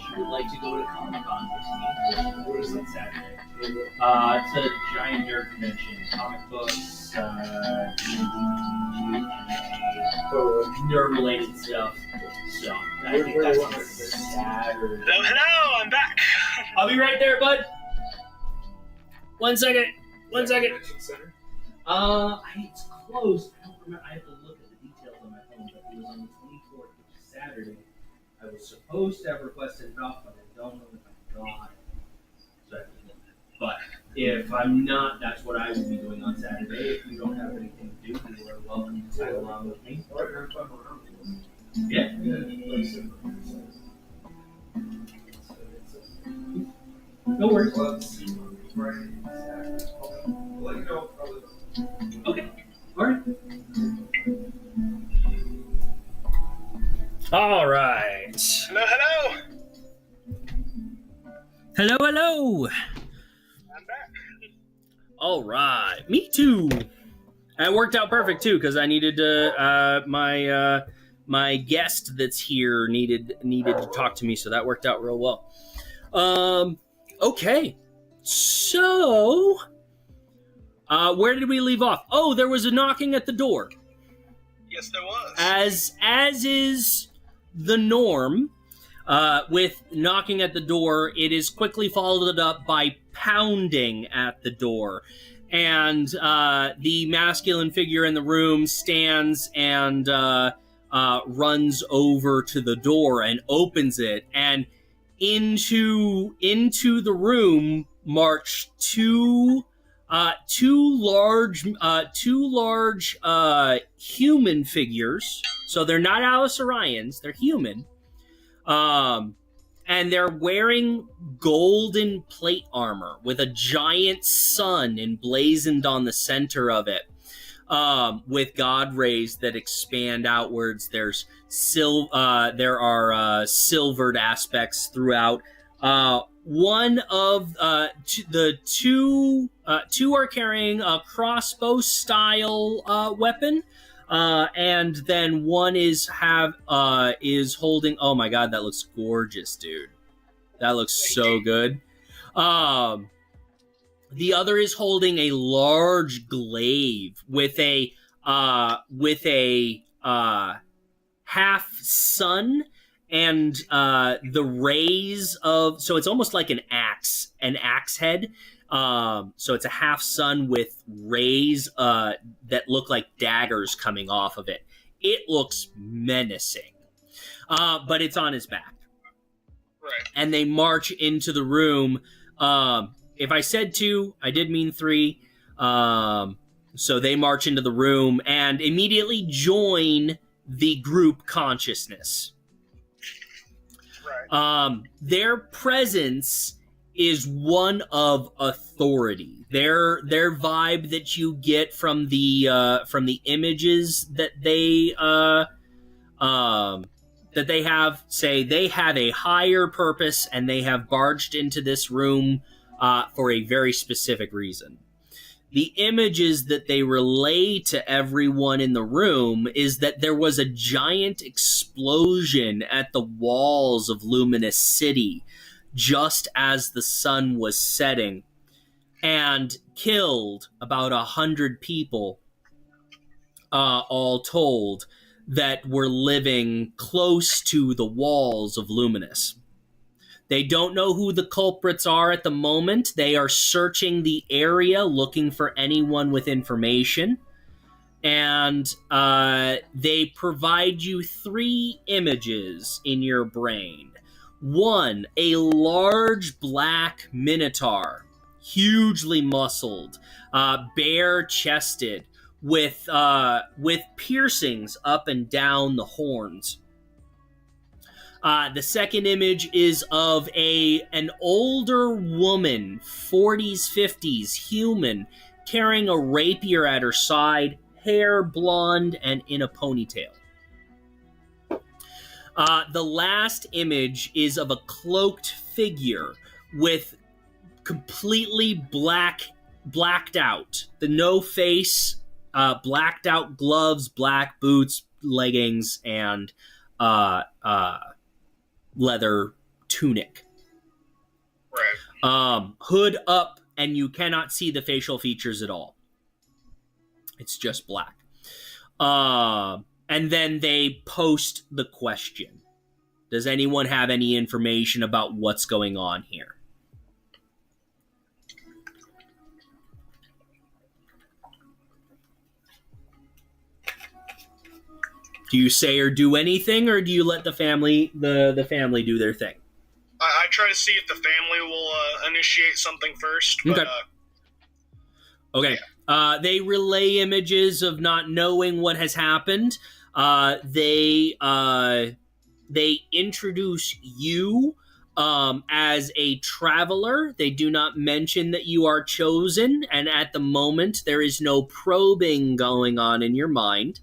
she would like to go to Comic-Con with me. What is it, Saturday? It's a giant nerd convention. Comic books, nerd-related stuff. So, I think that's on Saturday. Hello, I'm back. I'll be right there, bud. 1 second. Convention center? It's closed. I don't remember. I have to look at the details on my phone, but it was on the 24th, which is Saturday. I was supposed to have requested it off, but I don't know if I got it. So I have to look. But if I'm not, that's what I will be doing on Saturday. If you don't have anything to do, you are welcome to tag along with me. Yeah. No worries. Alright. All right. Hello, hello. Hello, hello. I'm back. All right. Me too. And it worked out perfect too because I needed to. My guest that's here needed to talk to me, so that worked out real well. Okay. So, where did we leave off? Oh, there was a knocking at the door. Yes, there was. As is the norm, with knocking at the door, it is quickly followed up by pounding at the door. And the masculine figure in the room stands and runs over to the door and opens it. And into the room march two large human figures. So they're not Alyserians, they're human. And they're wearing golden plate armor with a giant sun emblazoned on the center of it, with god rays that expand outwards. There are silvered aspects throughout. One of the two are carrying a crossbow style weapon. And then one is holding. Oh my god, that looks gorgeous, dude. That looks so good. The other is holding a large glaive with a half sun and the rays of. So it's almost like an axe head. So it's a half sun with rays that look like daggers coming off of it. It looks menacing, but it's on his back. Right. And they march into the room. If I said 2, I did mean 3. So they march into the room and immediately join the group consciousness. Right. Their presence is one of authority. Their vibe that you get from the images that they have, say they have a higher purpose and they have barged into this room for a very specific reason. The images that they relay to everyone in the room is that there was a giant explosion at the walls of Luminous City just as the sun was setting, and killed about 100 people, all told, that were living close to the walls of Luminous. They don't know who the culprits are at the moment. They are searching the area, looking for anyone with information. And they provide you 3 images in your brain. 1, a large black minotaur, hugely muscled, bare-chested, with piercings up and down the horns. The second image is of an older woman, 40s, 50s, human, carrying a rapier at her side, hair blonde and in a ponytail. The last image is of a cloaked figure with completely blacked out. The no face, blacked out gloves, black boots, leggings, and leather tunic. Right. Hood up, and you cannot see the facial features at all. It's just black. And then they post the question. Does anyone have any information about what's going on here? Do you say or do anything, or do you let the family the family do their thing? I try to see if the family will initiate something first. But, Okay. Okay. Yeah. They relay images of not knowing what has happened. They introduce you As a traveler, they do not mention that you are chosen, and at the moment, there is no probing going on in your mind.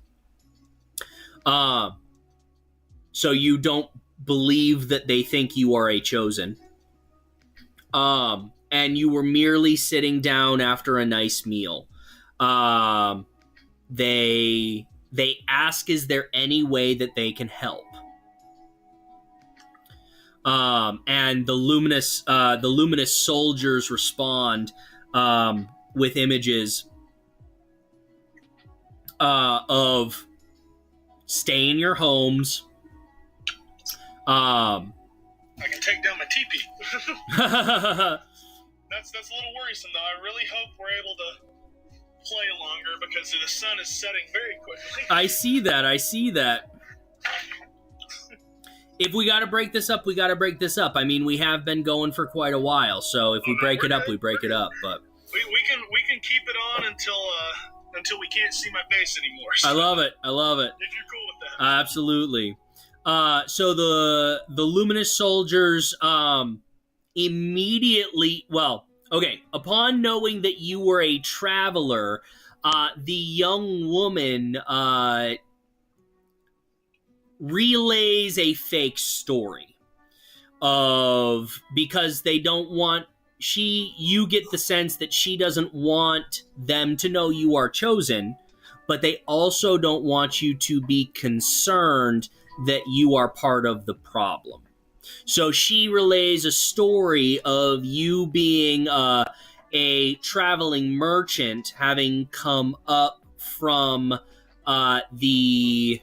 So you don't believe that they think you are a chosen. And you were merely sitting down after a nice meal. They ask, is there any way that they can help? And the luminous soldiers respond with images of stay in your homes. I can take down my teepee. That's a little worrisome, though. I really hope we're able to play longer because the sun is setting very quickly. I see that. If we gotta break this up, we gotta break this up. I mean, we have been going for quite a while, so if we break it up, we break it up. But we can keep it on until we can't see my face anymore. So I love it. If you're cool with that. Absolutely. So the luminous soldiers immediately, upon knowing that you were a traveler, the young woman relays a fake story because they don't want you get the sense that she doesn't want them to know you are chosen, but they also don't want you to be concerned that you are part of the problem. So she relays a story of you being a traveling merchant, having come up from the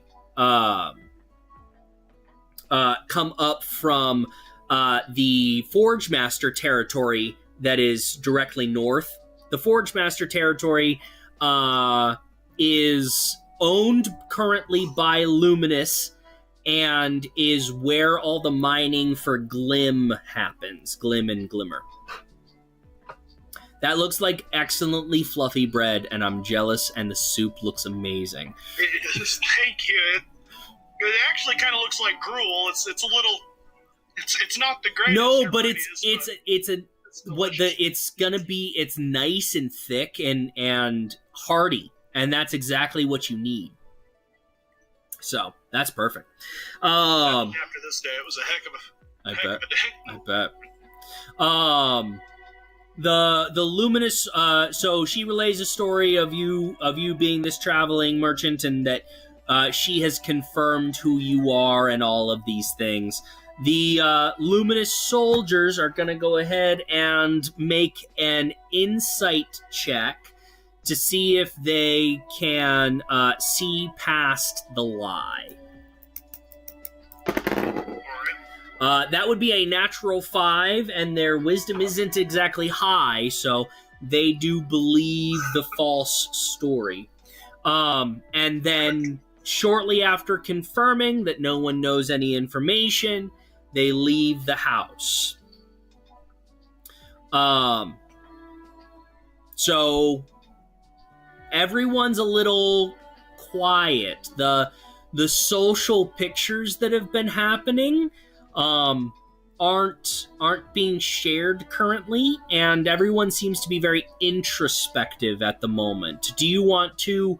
Forge Master territory that is directly north. The Forge Master territory is owned currently by Luminous and is where all the mining for Glim happens. Glim and Glimmer. That looks like excellently fluffy bread, and I'm jealous, and the soup looks amazing. Thank you. It actually kind of looks like gruel. It's a little. It's not the greatest. No, but it's nice and thick and hearty, and that's exactly what you need. So that's perfect. After this day, it was a heck of a day. I bet. The luminous. So she relays a story of you being this traveling merchant, and that she has confirmed who you are and all of these things. The luminous soldiers are going to go ahead and make an insight check to see if they can see past the lie. That would be a natural 5, and their wisdom isn't exactly high, so they do believe the false story. And then shortly after confirming that no one knows any information, they leave the house. So everyone's a little quiet. The social pictures that have been happening aren't being shared currently, and everyone seems to be very introspective at the moment. Do you want to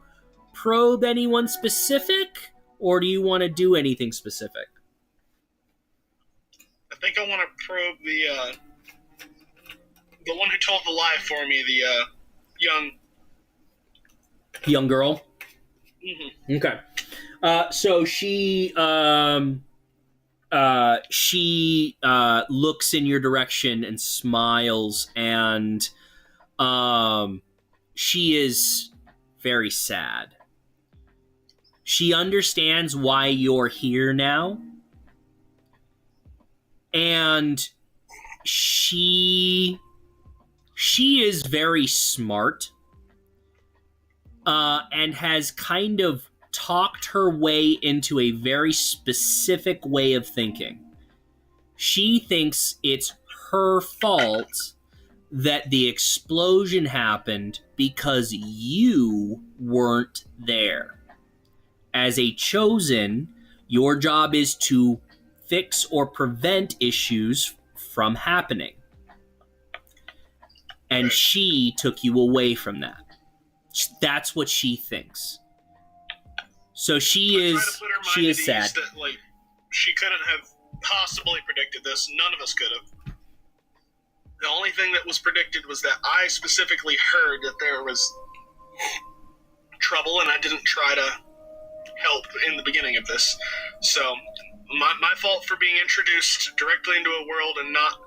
probe anyone specific, or do you want to do anything specific? I think I want to probe the one who told the lie for me, the young girl. Mm-hmm. Okay. So she looks in your direction and smiles, and she is very sad. She understands why you're here now, and she is very smart, and has kind of talked her way into a very specific way of thinking. She thinks it's her fault that the explosion happened because you weren't there. As a chosen, your job is to fix or prevent issues from happening. And she took you away from that. That's what she thinks. So she is sad. That, like, she couldn't have possibly predicted this. None of us could have. The only thing that was predicted was that I specifically heard that there was trouble, and I didn't try to help in the beginning of this. So, my fault for being introduced directly into a world and not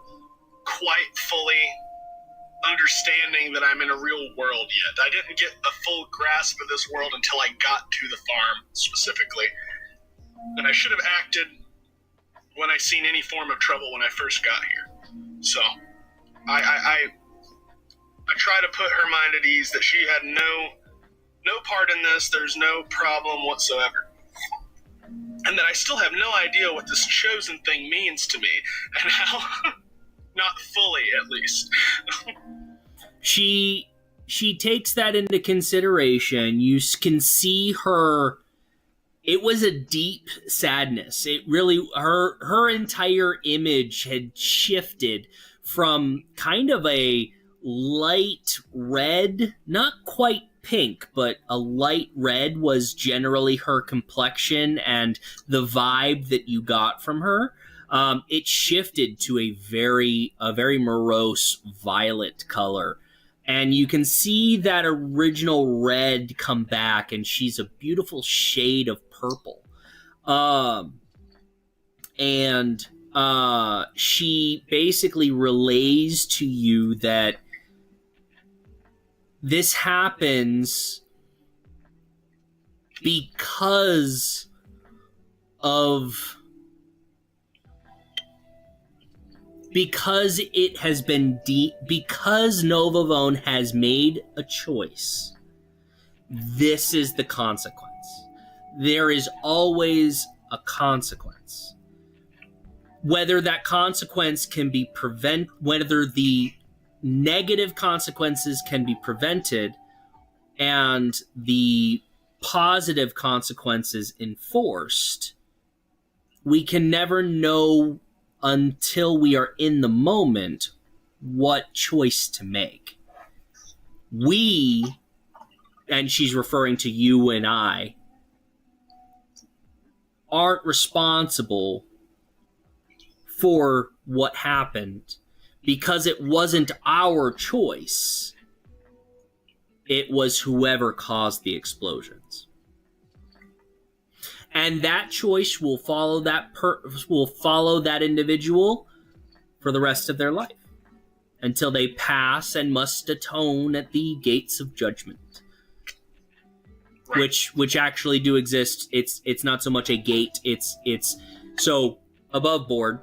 quite fully understanding that I'm in a real world yet. I didn't get a full grasp of this world until I got to the farm, specifically. And I should have acted when I seen any form of trouble when I first got here. So, I try to put her mind at ease that she had no part in this, there's no problem whatsoever. And that I still have no idea what this chosen thing means to me, and how... Not fully, at least. She takes that into consideration. You can see her. It was a deep sadness. It really, her entire image had shifted from kind of a light red, not quite pink, but a light red was generally her complexion and the vibe that you got from her. It shifted to a very morose violet color. And you can see that original red come back, and she's a beautiful shade of purple. She basically relays to you that this happens because it has been because Novavone has made a choice. This is the consequence. There is always a consequence. Whether that consequence can be whether the negative consequences can be prevented and the positive consequences enforced, we can never know until we are in the moment what choice to make. We, and she's referring to you and I, aren't responsible for what happened because it wasn't our choice. It was whoever caused the explosions. And that choice will follow that individual for the rest of their life until they pass and must atone at the gates of judgment, which actually do exist. It's not so much a gate. It's so above board.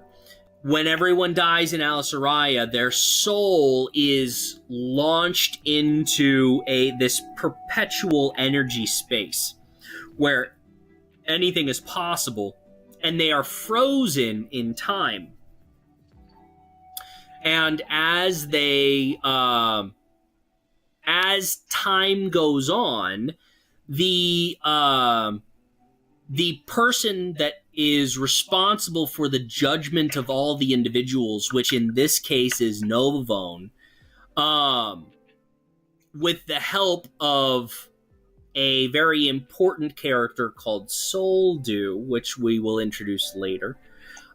When everyone dies in Alyserian, their soul is launched into this perpetual energy space where anything is possible, and they are frozen in time. And as time goes on, the person that is responsible for the judgment of all the individuals, which in this case is Novavone, with the help of a very important character called Soldu, which we will introduce later.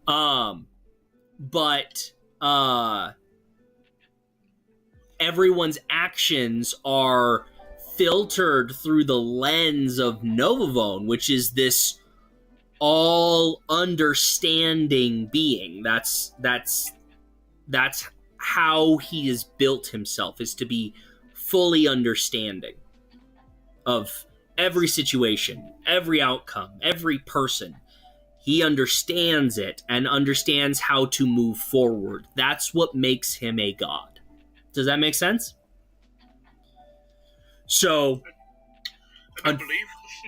But everyone's actions are filtered through the lens of Novavone, which is this all-understanding being. That's how he has built himself, is to be fully understanding of every situation, every outcome, every person. He understands it and understands how to move forward. That's what makes him a god. Does that make sense? So,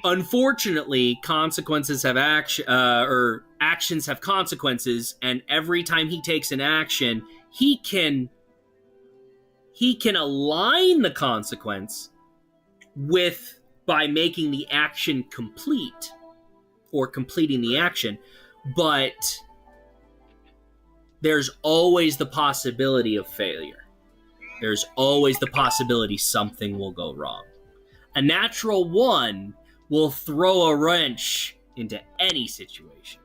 unfortunately, consequences have actions have consequences, and every time he takes an action, he can align the consequence by making the action complete or completing the action, but there's always the possibility of failure. There's always the possibility something will go wrong. A natural 1 will throw a wrench into any situation.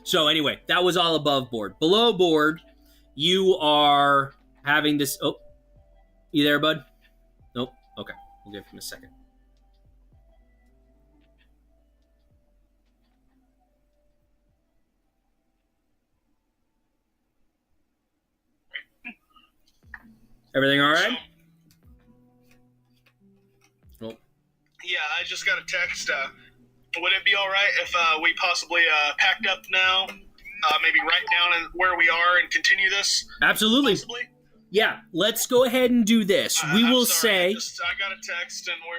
So anyway, that was all above board. Below board, you are having this... Oh, you there, bud? Nope. Okay, we'll give him a second. Everything all right? Nope. Yeah, I just got a text. Would it be all right if we possibly packed up now, maybe write down where we are and continue this? Absolutely. Possibly? Yeah, let's go ahead and do this. We will say... I got a text and we're...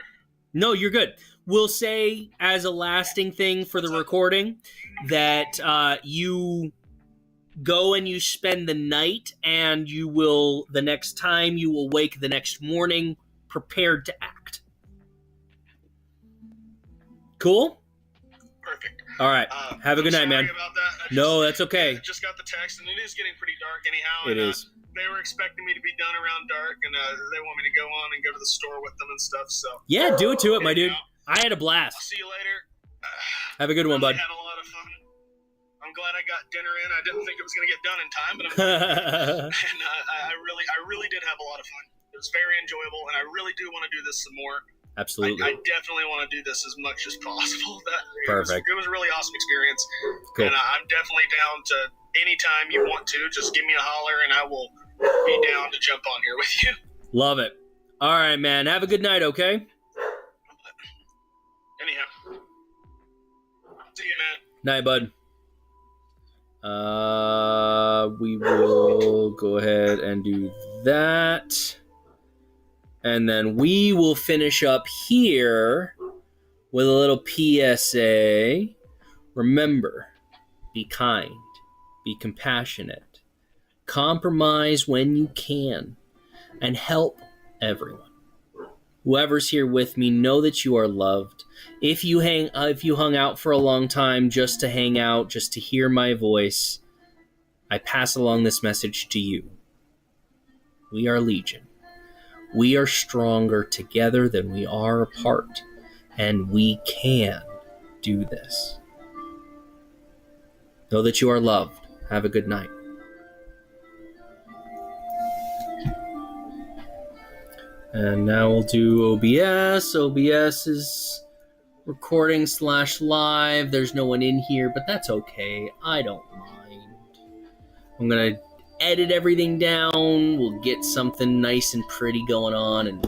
No, you're good. We'll say, as a lasting thing for the recording, that you go and you spend the night, and you will, the next time you will wake the next morning, prepared to act. Cool? Perfect. All right. Have a good night, man. Sorry about that. No, that's okay. I just got the text, and it is getting pretty dark anyhow. It is. They were expecting me to be done around dark, and they want me to go on and go to the store with them and stuff. So Yeah, do it to it, my dude. I had a I'll blast. see you later. Have a good one, bud. I had a lot of fun. I'm glad I got dinner in. I didn't think it was going to get done in time, but and I really did have a lot of fun. It was very enjoyable, and I really do want to do this some more. Absolutely. I definitely want to do this as much as possible. Perfect. It was a really awesome experience, Cool. and I'm definitely down to anytime you want to. Just give me a holler, and I will be down to jump on here with you. Love it. All right, man. Have a good night, okay? Anyhow, see you, man. Night, bud. We will go ahead and do that. And then we will finish up here with a little PSA. Remember, be kind, be compassionate, compromise when you can, and help everyone. Whoever's here with me, know that you are loved. If you hung out for a long time just to hang out, just to hear my voice, I pass along this message to you. We are Legion. We are stronger together than we are apart, and we can do this. Know that you are loved. Have a good night. And now we'll do OBS. OBS is recording /live. There's no one in here, but that's okay. I don't mind. I'm going to edit everything down. We'll get something nice and pretty going on, and